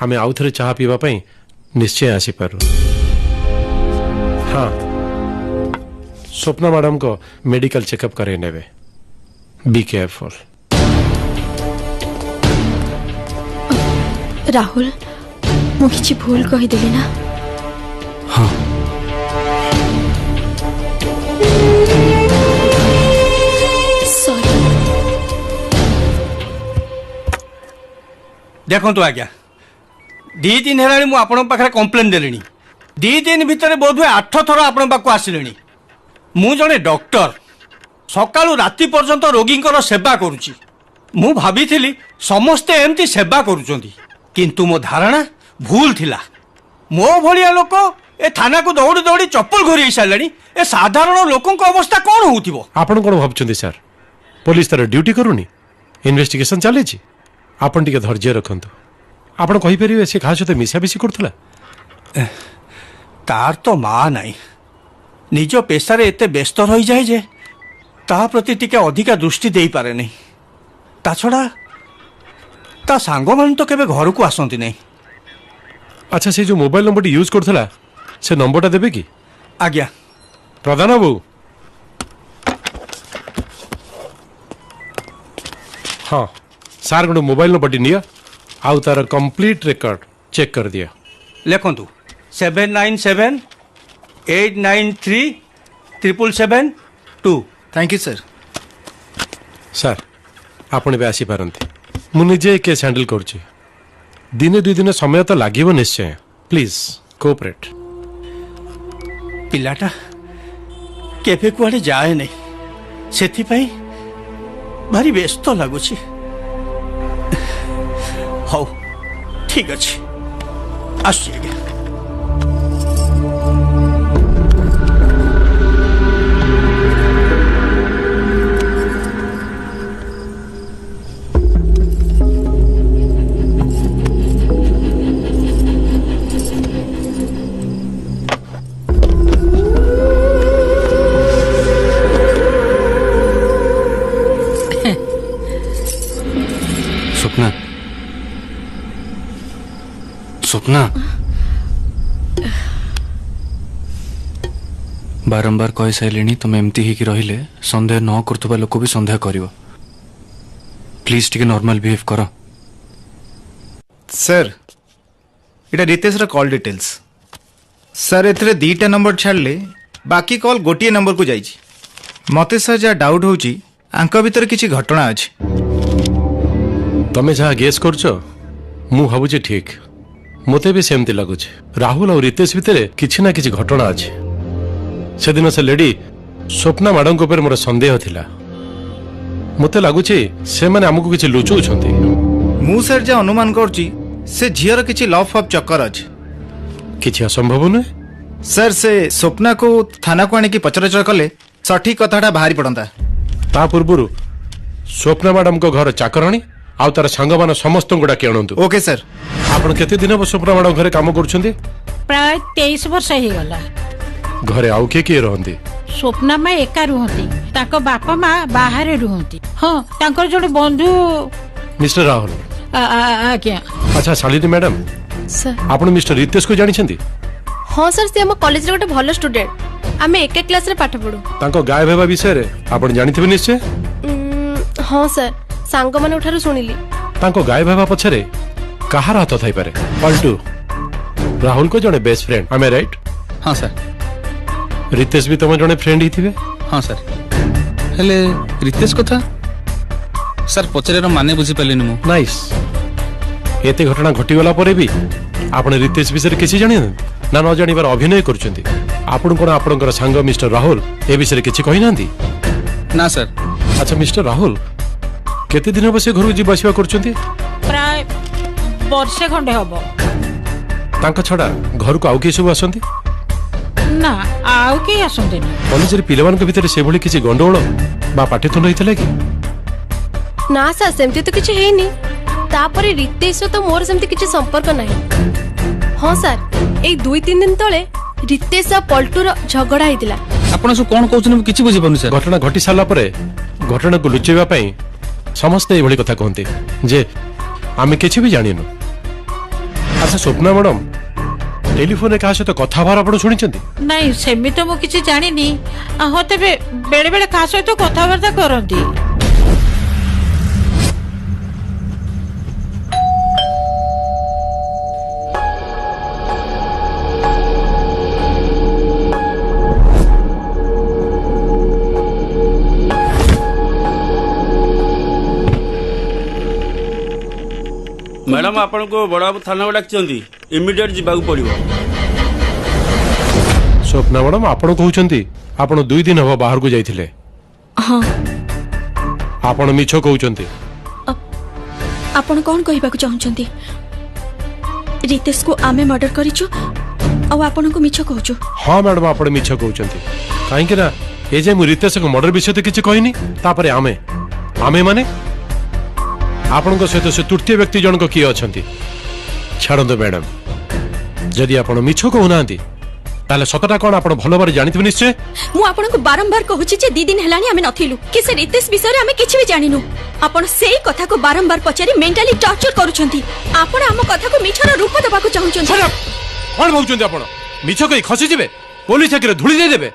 S6: आमे आउ थे चाह पीवा पई निश्चय आसीपारू हाँ स्वप्ना मैडम को मेडिकल चेकअप करे नेबे बी केयरफुल
S1: राहुल मु किछि भूल कहि देली ना
S2: हाँ
S12: देखो आज्ञा 2 दिन है मुझे आपण पाखे कम्प्लेन देली 2 दिन भितर बोध हुए 8 थर आपण पाक आसिले मु जड़े डॉक्टर सकालू राति पर्यंत रोगी सेवा करुच्ची मु भाभी समस्ते एमती सेवा करुचंती किंतु मो धारणा भूल थिला मो भलिया लोक ए थाना को दौड़ी दौड़ी चप्पल घोरी सारे ए साधारण लोकों अवस्था कौन होतिबो
S6: आपण कोन भाबचंती सर पुलिस तार ड्यूटी करूनी इन्वेस्टिगेशन चले आपण टिके धैर्य रखंतु आपण कहि परिबे से खास सहित मिसामिसी करथला
S12: तार तो माँ नाई निज पेशार एत व्यस्त रही जाए जे ता प्रति टिके अधिका दृष्टि दे पारे नहीं ता छड़ा ता सांग मान तो केबे घर को आसंती नहीं
S6: अच्छा से जो मोबाइल नंबर यूज करथला से नंबरटा देबे की
S12: आज्ञा
S6: प्रधान बाबू हाँ सार गोटे मोबाइल नंबर निया आउ तार कंप्लीट रिकॉर्ड चेक कर दिया
S12: लिखंतु 79789377772
S8: थैंक यू सर
S6: सर आपण भी आसी पारंती मु निजे केस हैंडल करूची दिने 2 दिन समय तो लागिवो निश्चय प्लीज कोऑपरेट
S12: पिलाटा केबे कुआडे जाए नहीं सेथि पई भारी व्यस्त लागुची हौ ठीक अच्छे आसिए
S2: स्वप्ना स्वप्ना बारंबार कही सारे तुम एमती ही रहिले संदेह न करथुबा लोक भी संदेह करिवो प्लीज टिके नॉर्मल बिहेव करो
S14: सर इटा रितेश रा कॉल डिटेल्स सर एथरे 2टा नंबर छाड़ले बाकी कॉल गोटे नंबर को जाइछि मते सर जा डाउट होची आंक भीतर किछि घटना अछि
S6: तमे जहाँ गेस करछ मु भाबुछि ठीक मते भी सेमती लगुछि राहुल और रितेश भितर किछि ना किछि घटना अछि से दिन से लेडी स्वप्ना मैडम को मोर संदेह थिला मते लगुछि से माने हमकु किछि लुचौछंती
S14: मु सर जा अनुमान करछि से झियर किछि लव ऑफ चक्कर अछि
S6: किछि असंभव न
S14: सर से स्वप्ना को थाना को आनी की पचरचर कले सठिक कथाटा बाहरी पड़ंता
S6: ता पूर्वरु स्वप्ना मैडम को घर चाकराणी आउ तार सांग मान समस्त को डाकी आणंतु
S14: ओके सर
S6: आपण केते दिन स्वप्ना मैडम घरे काम करूछंती
S3: प्राय 23 वर्ष ही गला
S6: घरे आउ के रहंती
S3: स्वप्ना माँ एका रुहती ताको बापा माँ बाहर रुहती हाँ तांकर जोड़े बंधु
S6: मिस्टर राहुल
S3: आज्ञा
S6: अच्छा शालिनी मैडम
S11: सर
S6: आपण मिस्टर रितेश को जानिछंती
S11: हाँ सर से हम कॉलेज रे गोटे भलो स्टूडेंट आमे एक क्लास रे पाठ पढु
S6: तांको गायब हेबा विषय रे आपण जानिथिबे निश्चय
S11: हाँ सर सांग माने उठारु सुनिली
S6: तांको गायब हेबा पछरे कहार हाथ थाई पारे पलटू राहुल को जने बेस्ट फ्रेंड आमे राइट
S9: हाँ सर
S6: रितेश भी तुम जने फ्रेंड ही थिबे
S9: हाँ सर हेले रितेश कथा ସାର୍ ପଚାରିବାର ମାନେ ବୁଝିପାରିଲିନି ମୁଁ।
S6: ନାଇସ୍। ଏତେ ଘଟଣା ଘଟିଗଲା ପରେ ବି ଆପଣ ରିତେଶ ବିଷୟରେ କିଛି ଜାଣିନାହାନ୍ତି ନା ନ ଜାଣିବାର ଅଭିନୟ କରୁଛନ୍ତି? ଆପଣ କଣ ଆପଣଙ୍କର ସାଙ୍ଗ ମିଷ୍ଟର ରାହୁଲ ଏ ବିଷୟରେ କିଛି କହିନାହାନ୍ତି?
S9: ନା ସାର୍।
S6: ଆଚ୍ଛା ମିଷ୍ଟର ରାହୁଲ, କେତେ ଦିନ ହେବ ସେ ଘରକୁ ଯିବା ଆସିବା କରୁଛନ୍ତି?
S3: ପ୍ରାୟ ବର୍ଷେ ଖଣ୍ଡେ ହବ।
S6: ତାଙ୍କ ଛଡା ଘରକୁ ଆଉ କିଏ ସବୁ ଆସନ୍ତି?
S3: ନା ଆଉ କେହି ଆସନ୍ତିନି।
S6: କଲେଜରେ ପିଲାମାନଙ୍କ ଭିତରେ ସେଭଳି କିଛି ଗଣ୍ଡଗୋଳ ବା ପାଟିତୁଣ୍ଡ ହେଇଥିଲା କି?
S11: ନା ସାର୍, ସେମିତି ତ କିଛି ହେଇନି। ତାପରେ ରିତେଶ ତ ମୋର ସେମିତି କିଛି ସମ୍ପର୍କ ନାହିଁ। ହଁ ସାର୍, ଏଇ 2-3 ଦିନ ତଳେ ରିତେଶ ଆଉ ପଲ୍ଟୁର ଝଗଡା ହେଇଥିଲା।
S9: ଆପଣ ସବୁ କଣ କହୁଛନ୍ତି ମୁଁ କିଛି ବୁଝିପାରୁନି ସାର୍।
S6: ଘଟଣା ଘଟି ସାରିଲା ପରେ ଘଟଣାକୁ ଲୁଚେଇବା ପାଇଁ ସମସ୍ତେ ଏଇଭଳି କଥା କହନ୍ତି ଯେ ଆମେ କିଛି ବି ଜାଣିନୁ। ଆଚ୍ଛା ସ୍ୱପ୍ନା ମ୍ୟାଡମ, ଟେଲିଫୋନରେ କାହା ସହିତ କଥା ହେବାର ଆପଣ ଶୁଣିଛନ୍ତି?
S3: ନାଇଁ ସେମିତି ମୁଁ କିଛି ଜାଣିନି। ହଁ ତେବେ ବେଳେ ବେଳେ କାହା ସହିତ କଥାବାର୍ତ୍ତା କରନ୍ତି।
S7: ମ୍ୟାଡ଼ାମ ଆପଣଙ୍କୁ ବଡ଼ବାବୁ ଥାନାକୁ ଡାକିଛନ୍ତି, ଇମିଡିଏଟ୍ ଯିବାକୁ ପଡ଼ିବ।
S6: ସ୍ୱପ୍ନା ମ୍ୟାଡମ, ଆପଣ କହୁଛନ୍ତି ଆପଣ 2 ଦିନ ହେବ ବାହାରକୁ ଯାଇଥିଲେ?
S1: ହଁ।
S6: ଆପଣ ମିଛ କହୁଛନ୍ତି।
S1: ଆପଣ କଣ କହିବାକୁ ଚାହୁଁଛନ୍ତି? ରିତେଶକୁ ଆମେ ମର୍ଡର କରିଛୁ ଆଉ ଆପଣଙ୍କୁ ମିଛ କହୁଛୁ?
S6: ହଁ ମ୍ୟାଡମ, ଆପଣ ମିଛ କହୁଛନ୍ତି। କାହିଁକି ନା ଏ ଯେ ମୁଁ ରିତେଶଙ୍କ ମର୍ଡର ବିଷୟରେ କିଛି କହିନି। ତାପରେ ଆମେ ମାନେ ଆପଣଙ୍କ ସହିତ ସେ ତୃତୀୟ ବ୍ୟକ୍ତି ଜଣକ କିଏ ଅଛନ୍ତି? ଛାଡ଼ନ୍ତୁ ମ୍ୟାଡମ, ଯଦି ଆପଣ ମିଛ କହୁନାହାନ୍ତି ତାହେଲେ ସତଟା କଣ ଆପଣ ଭଲ ଭାବରେ ଜାଣିଥିବେ ନିଶ୍ଚୟ।
S1: ମୁଁ ଆପଣଙ୍କୁ ବାରମ୍ବାର କହୁଛି ଯେ 2 ଦିନ ହେଲାଣି ଆମେ ନଥିଲୁ କି ସେ ରିତେଶ ବିଷୟରେ ଆମେ କିଛି ବି ଜାଣିନୁ। ଆପଣ ସେଇ କଥାକୁ ବାରମ୍ବାର ପଚାରି ମେଣ୍ଟାଲି ଟର୍ଚର କରୁଛନ୍ତି। ଆପଣ ଆମ କଥାକୁ ମିଛର ରୂପ ଦେବାକୁ ଚାହୁଁଛନ୍ତି।
S6: କଣ ଭାବୁଛନ୍ତି ଆପଣ? ମିଛ କହି ଖସିଯିବେ, ପୋଲିସ ଆଖିରେ ଧୂଳି ଦେଇଦେବେ।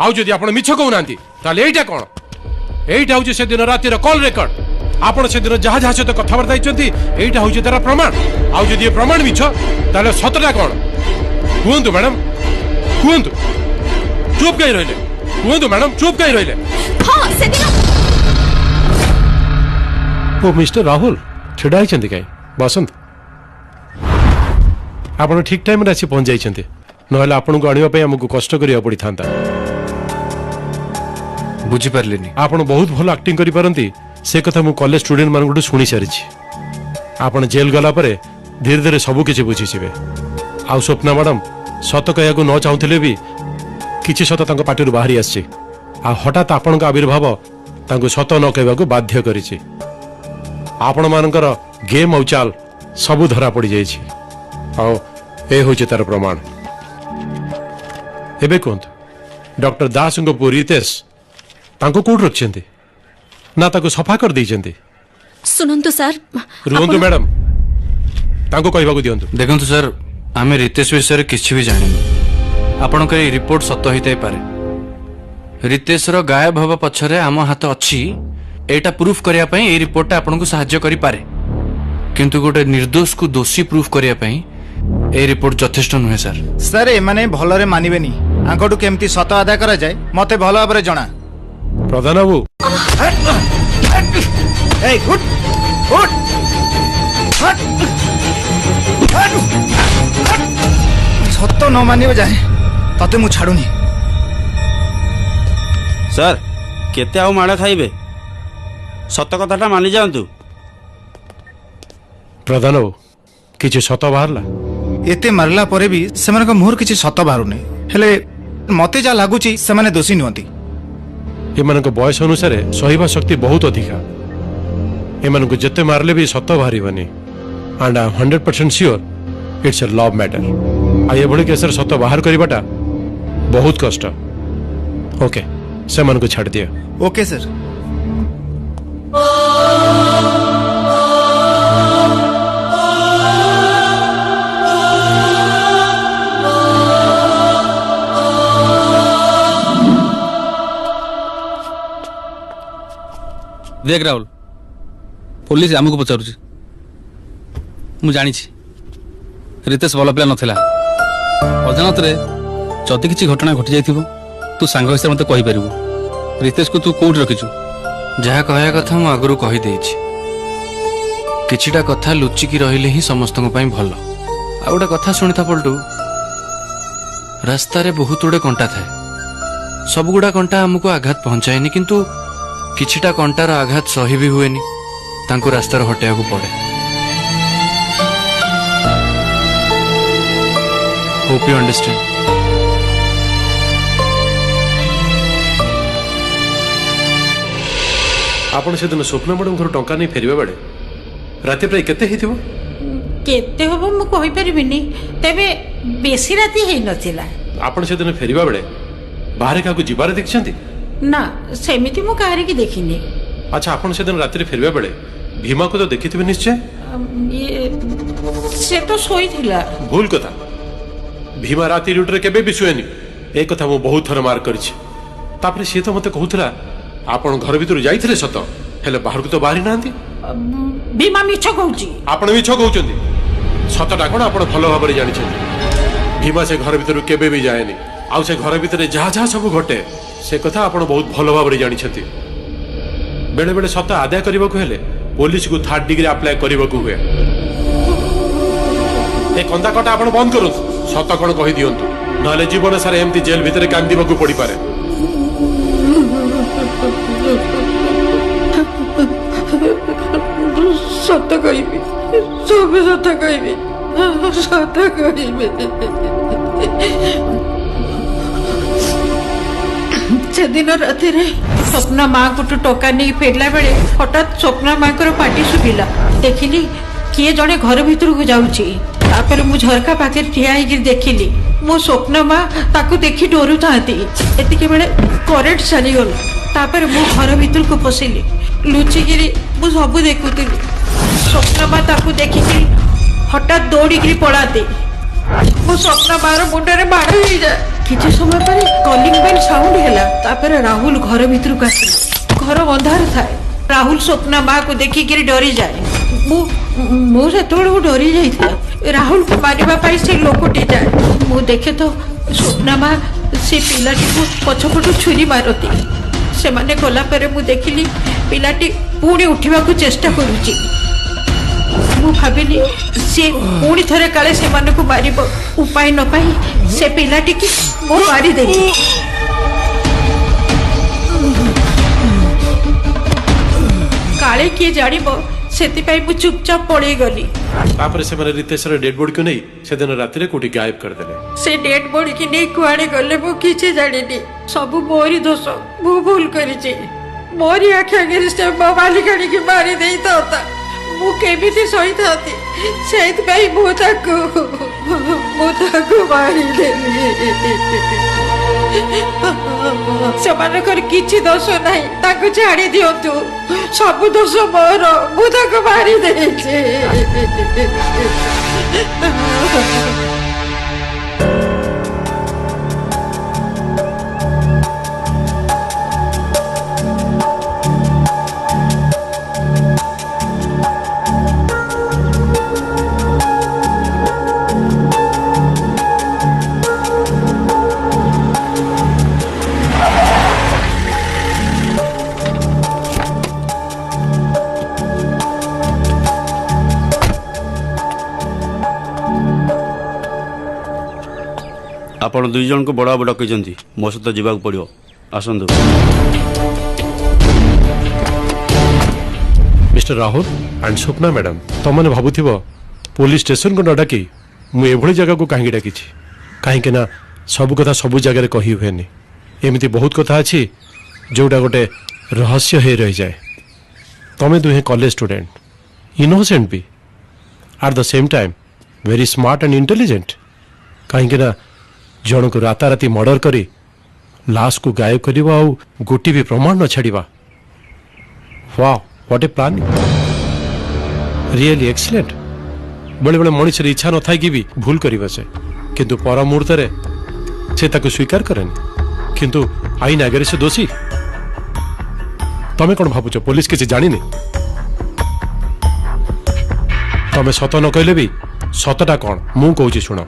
S6: ଆଉ ଯଦି ଆପଣ ମିଛ କହୁନାହାନ୍ତି ତାହେଲେ ଏଇଟା କଣ? ଏଇଟା ହଉଛି ସେଦିନ ରାତିର କଲ୍ ରେକର୍ଡ। ଆପଣ ସେଦିନ ଯାହା ଯାହା ସହିତ କଥାବାର୍ତ୍ତା ହେଇଛନ୍ତି ଏଇଟା ହଉଛି ତାର ପ୍ରମାଣ। ଆଉ ଯଦି ଏ ପ୍ରମାଣ ମିଛ ତାହେଲେ ସତଟା କଣ? କୁହନ୍ତୁ ମ୍ୟାଡମ, କୁହନ୍ତୁ। ଚୁପ୍ କାହିଁ ରହିଲେ? କୁହନ୍ତୁ ମ୍ୟାଡମ, ଚୁପ୍ କାହିଁ ରହିଲେ?
S1: ହଁ ସେଦିନ।
S6: ଓ ମିଷ୍ଟର ରାହୁଲ, ଛିଡ଼ା ହେଇଛନ୍ତି କାହିଁ? ବସନ୍ତୁ। ଆପଣ ଠିକ ଟାଇମରେ ଆସି ପହଞ୍ଚି ଯାଇଛନ୍ତି, ନହେଲେ ଆପଣଙ୍କୁ ଆଣିବା ପାଇଁ ଆମକୁ କଷ୍ଟ କରିବାକୁ ପଡିଥାନ୍ତା।
S2: ବୁଝିପାରିଲିନି।
S6: ଆପଣ ବହୁତ ଭଲ ଆକ୍ଟିଂ କରିପାରନ୍ତି, ସେ କଥା ମୁଁ କଲେଜ ଷ୍ଟୁଡେଣ୍ଟ ମାନଙ୍କଠୁ ଶୁଣି ସାରିଛି। ଆପଣ ଜେଲ୍ ଗଲା ପରେ ଧୀରେ ଧୀରେ ସବୁ କିଛି ବୁଝିଯିବେ। ଆଉ ସ୍ୱପ୍ନା ମ୍ୟାଡମ ସତ କହିବାକୁ ନ ଚାହୁଁଥିଲେ ବି କିଛି ସତ ତାଙ୍କ ପାଟିରୁ ବାହାରି ଆସିଛି। ଆଉ ହଠାତ୍ ଆପଣଙ୍କ ଆବିର୍ଭାବ ତାଙ୍କୁ ସତ ନ କହିବାକୁ ବାଧ୍ୟ କରିଛି। ଆପଣମାନଙ୍କର ଗେମ୍ ଆଉ ଚାଲ ସବୁ ଧରା ପଡ଼ିଯାଇଛି। ଆଉ ଏ ହେଉଛି ତାର ପ୍ରମାଣ। ଏବେ କୁହନ୍ତୁ, ଡକ୍ଟର ଦାସଙ୍କ ପୁଅ ରିତେଶ ତାଙ୍କୁ କୋଉଠି ରଖିଛନ୍ତି ନା ତାକୁ ସଫା କରିଦେଇଛନ୍ତି?
S1: ଶୁଣନ୍ତୁ ସାର୍।
S6: ରୁହନ୍ତୁ ମ୍ୟାଡମ, ତାଙ୍କୁ କହିବାକୁ ଦିଅନ୍ତୁ।
S2: ଦେଖନ୍ତୁ ସାର୍, ଆମେ ରିତେଶ ବିଷୟରେ କିଛି ବି ଜାଣିନୁ। ଆପଣଙ୍କର ଏଇ ରିପୋର୍ଟ ସତ ହେଇଥାଇପାରେ। ରିତେଶର ଗାୟବ ହେବା ପଛରେ ଆମ ହାତ ଅଛି, ଏଇଟା ପ୍ରୁଫ୍ କରିବା ପାଇଁ ଏଇ ରିପୋର୍ଟଟା ଆପଣଙ୍କୁ ସାହାଯ୍ୟ କରିପାରେ। କିନ୍ତୁ ଗୋଟେ ନିର୍ଦ୍ଦୋଷକୁ ଦୋଷୀ ପ୍ରୁଫ୍ କରିବା ପାଇଁ ଏଇ ରିପୋର୍ଟ ଯଥେଷ୍ଟ ନୁହେଁ ସାର୍।
S14: ସାର୍ ଏମାନେ ଭଲରେ ମାନିବେନି। ଆଙ୍କଠୁ କେମିତି ସତ ଆଦାୟ କରାଯାଏ ମତେ ଭଲ ଭାବରେ ଜଣା।
S6: ପ୍ରଧାନ ବାବୁ,
S14: ସତ ନ ମାନିବ ଯାଏ ତତେ ମୁଁ ଛାଡୁନି।
S7: ସାର୍, କେତେ ଆଉ ମାଡ଼ ଖାଇବେ? ସତ କଥାଟା ମାନି ଯାଆନ୍ତୁ।
S6: ପ୍ରଧାନ ବାବୁ, କିଛି ସତ ବାହାରିଲା?
S14: ଏତେ ମାରିଲା ପରେ ବି ସେମାନଙ୍କ ମୁହଁରୁ କିଛି ସତ ବାହାରୁନି। ହେଲେ ମତେ ଯାହା ଲାଗୁଛି ସେମାନେ ଦୋଷୀ ନୁହନ୍ତି।
S6: ଏମାନଙ୍କ ବୟସ ଅନୁସାରେ ସହିବା ଶକ୍ତି ବହୁତ ଅଧିକା। ଏମାନଙ୍କୁ ଯେତେ ମାରିଲେ ବି ସତ ବାହାରିବନି। And I 100% sure it's a love matter. ଆଉ ଏଭଳି କେସରେ ସତ ବାହାର କରିବାଟା ବହୁତ କଷ୍ଟ। ଓକେ, ସେମାନଙ୍କୁ ଛାଡ଼ିଦିଅ।
S14: Okay sir.
S9: देख राहुल, पुलिस आमको पचारुची। मु जानिछि रितेश भल पिला नथिला। अजानत रे जदि किछि घटना घटी जाइथिबो तू सांग हिसाब मते कहि परिबो। रितेश को तू कोउठ रखिछु
S2: जहाँ कहया कथा मु आगु कही देछि किछिटा कथा लुचिकी रहिले ही समस्तक पई भल आ गोटे कथा शुणी पलटू रास्ता रे बहुत गुड़े कंटा थाए सबगुड़ा कंटा आमको आघात पहुंचाएनि किंतु किछिटा कंटार आघात सही भी हुएनि तांको रास्ता हटेया को पड़े होप यू अंडरस्टैंड
S6: आपण से दिन स्वप्न मैडम घर टंका नहीं फेरवा बेले राति प्राय केते हेतिबो
S3: केते हबो मु कहि परिबिनी तेबे बेसी राती हेई नथिला
S6: आपण से दिन फेरवा बेले बाहर का जिबार देखछंती
S3: ना सेमिति मु काहे की देखिनी
S6: अच्छा आपण से दिन राति फेरवा बेले भीमा को तो देखिथिबे निश्चय
S3: ये से तो सोई थिला
S6: भूल कथा भीमा राति ड्यूटी केबे भी सुएनी ए कथा मु बहुत थर मार करछि तापर से तो मते कहउथला आपण घर भीतर जाइथिले सत हेले बाहर को तो बाहरी नांती
S3: भीमा मिछ कहउची
S6: आपण मिछ कहउचंदी सतटा कोन आपण भलो भाबरे जानि छथि भीमा से घर भीतर केबे भी जाएनी आउ से घर भीतर जहा जहा सब घटे से कथा आपण बहुत भलो भाबरे जानि छथि बेले बेले सत आदाय करबा को हेले पुलिस को 3rd डिग्री अप्लाई करबा को हुए ए कंदा कटा आपण बंद करू सत कोन कहि दियंतु नले जीवन सारे एमती जेल भीतर कांदीबा को पड़ी पारे
S3: सत कहबी सब सत कहबी सत कहबी से दिन राति स्वप्ना माँ को टका नहीं फेरला बेले हठात स्वप्ना माँ को पार्टी शुभिला देखिली किए जड़े घर भीतर को जाऊँगी तापर मु झरका पाखे ठिया देखिली मो स्वप्न माँ ताकू देखी डरू था एतिके बेले करेंट सारीगला तापर मु घर भीतर को पशिली लुचिकी मु सब देखुली स्वप्न माँ ताकू देखिकी हठात दौड़िकी पड़ाते मो स्वप्न माँ मुंडे बाड़ हो जाए किसी समय पर कॉलिंग बेल साउंड है तापर राहुल घर भीतर को आस घर अंधार थाए राहुल स्वप्ना माँ को देखिकी डरी जाए मु से डरी जाता राहुल को मारे से लोकटी जाए मु देखे तो स्वप्ना माँ से पिलाटी को पछपटू छुरी मारती से माने गला पर मु देखिली पिलाटी पुणी उठा चेष्टा करुची मु भाविली से पुणी थरे काले से माने को मारिब उपाय न पाई से पिलाटी की मु मारी देली काले किए जानिबो सेतिपाई मु चुपचाप पड़े गली
S6: तापर से माने रितेश रे डेड बॉडी को नहीं से दिन राति रे कोठी गायब कर देले
S3: से डेड बॉडी की नहीं कुआड़े गले मु किछि जानिनी सब मोरी दोष मु भूल करिछि मोरी आखि आगे से मोबाइल गाड़ी की मारी देई था मु केमिति सही थाती सेत भाई मु ताकू मारी देली सेमानकर किछि दोष नहीं ताकू छाड़ी दियंतु सब दोष मोर मु ताकू मारी देछि
S7: ଆପଣ ଦୁଇ ଜଣଙ୍କୁ ବଡ଼ ବାବୁ ଡକେଇଛନ୍ତି ମୋ ସହିତ ଯିବାକୁ ପଡ଼ିବ ଆସନ୍ତୁ
S6: mister Rahul and Swapna madam तुमने भावुव पुलिस स्टेशन को न डाकी मुझे जगह को कहीं डाकी कहीं ना सब कथा सब जगह कही हुए एमती बहुत कथा अच्छी जोटा गोटे रहस्य हो रही जाए तुम्हें दुहे कॉलेज स्टूडेंट इनोसेंट भी at the same time very smart and intelligent कहीं ना जन को राताराति मर्डर करी लाश को गायब करवा आ गोटी भी प्रमाण न छाड़ा वाह what A plan really excellent बेले बेले मनुष्य इच्छा न था कि भी भूल करिबा से किंतु पर मुहूर्त से ताको स्वीकार करेनि किंतु आईन आगे से दोषी तमें कौन भावुच पुलिस किसी जानी तमें सत न कहले भी सतटा कौन मु कहूँ शुण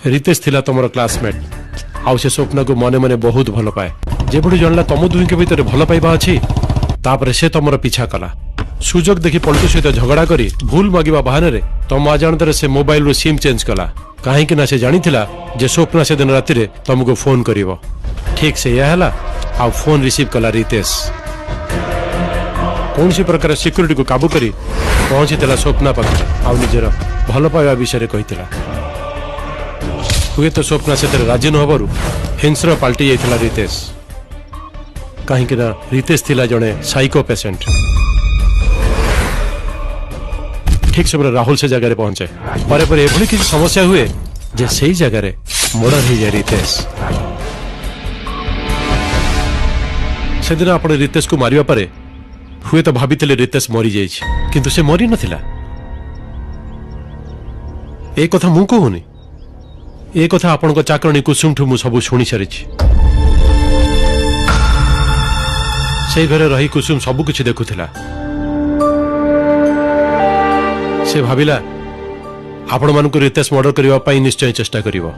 S6: रितेश थिला तुम क्लासमेट आउ से स्वप्न को मने मने बहुत भल पाए जेभଳି जानला तुम दुही के भीतर भल पाइबा अछि तापर से तुमर पीछा कला सुजोग देखि पलटू सहित झगड़ा करी भूल मागिबा बहाने रे तुम अजाणତରେ से मोबाइल रो सिम चेंज कला काहेकि ना से जानिथिला जे स्वप्ना से दिन राति रे तुमको फोन करिवो ठीक से यह हला आ फोन रिसीव कला रितेश कौन सी प्रकार सिक्योरिटी को काबू करी पहुंची स्वप्ना पाखे आ निजर भल पाइबा विषय कही हुए तो स्वप्ना से राजी नहबारू हिंस्र पाल्टी जाइथिला रितेश कहीं रितेश थिला जड़े साइको पेसेंट ठीक समय राहुल से जगह पहुंचे पर एभली किसी समस्या हुए जे सही जगह मर्डर हो जाए रितेश से दिन आप रितेश को मारिबा परे हुए तो भाभी रितेश मरी जाइए किंतु से मरी नथिला एक कथा मु कहूनी एक कथा आपण चाकरणी कुसुम ठू सब शुणी सारी से घरे रही कुसुम सब किछि देखुथिला से भाविला आपण मान को रितेश मर्डर करबा पई निश्चय चेष्टा करिवो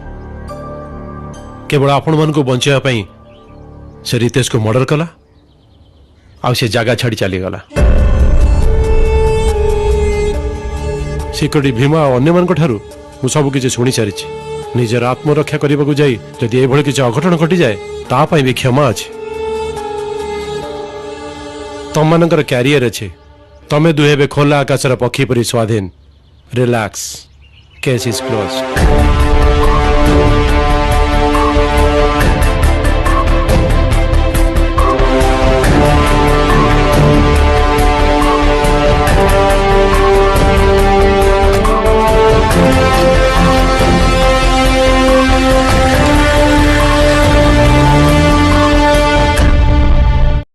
S6: केवल आपण मान को बंचाइबा पई से रितेश को मर्डर कला आ से जगह छाड़ी चली गला सिक्योरिटी भीमा अन्य मान ठारू मु सब किछि शुणी सारी निजर आत्मरक्षा करने को जाई जदि एभली किछि अघटन घटी जाए ता पई भी क्षमा अछि तम मानकर कैरियर अच्छे तमे दुहे खोला आकाशर पक्षी परी स्वाधीन रिलैक्स केस इज क्लोज्ड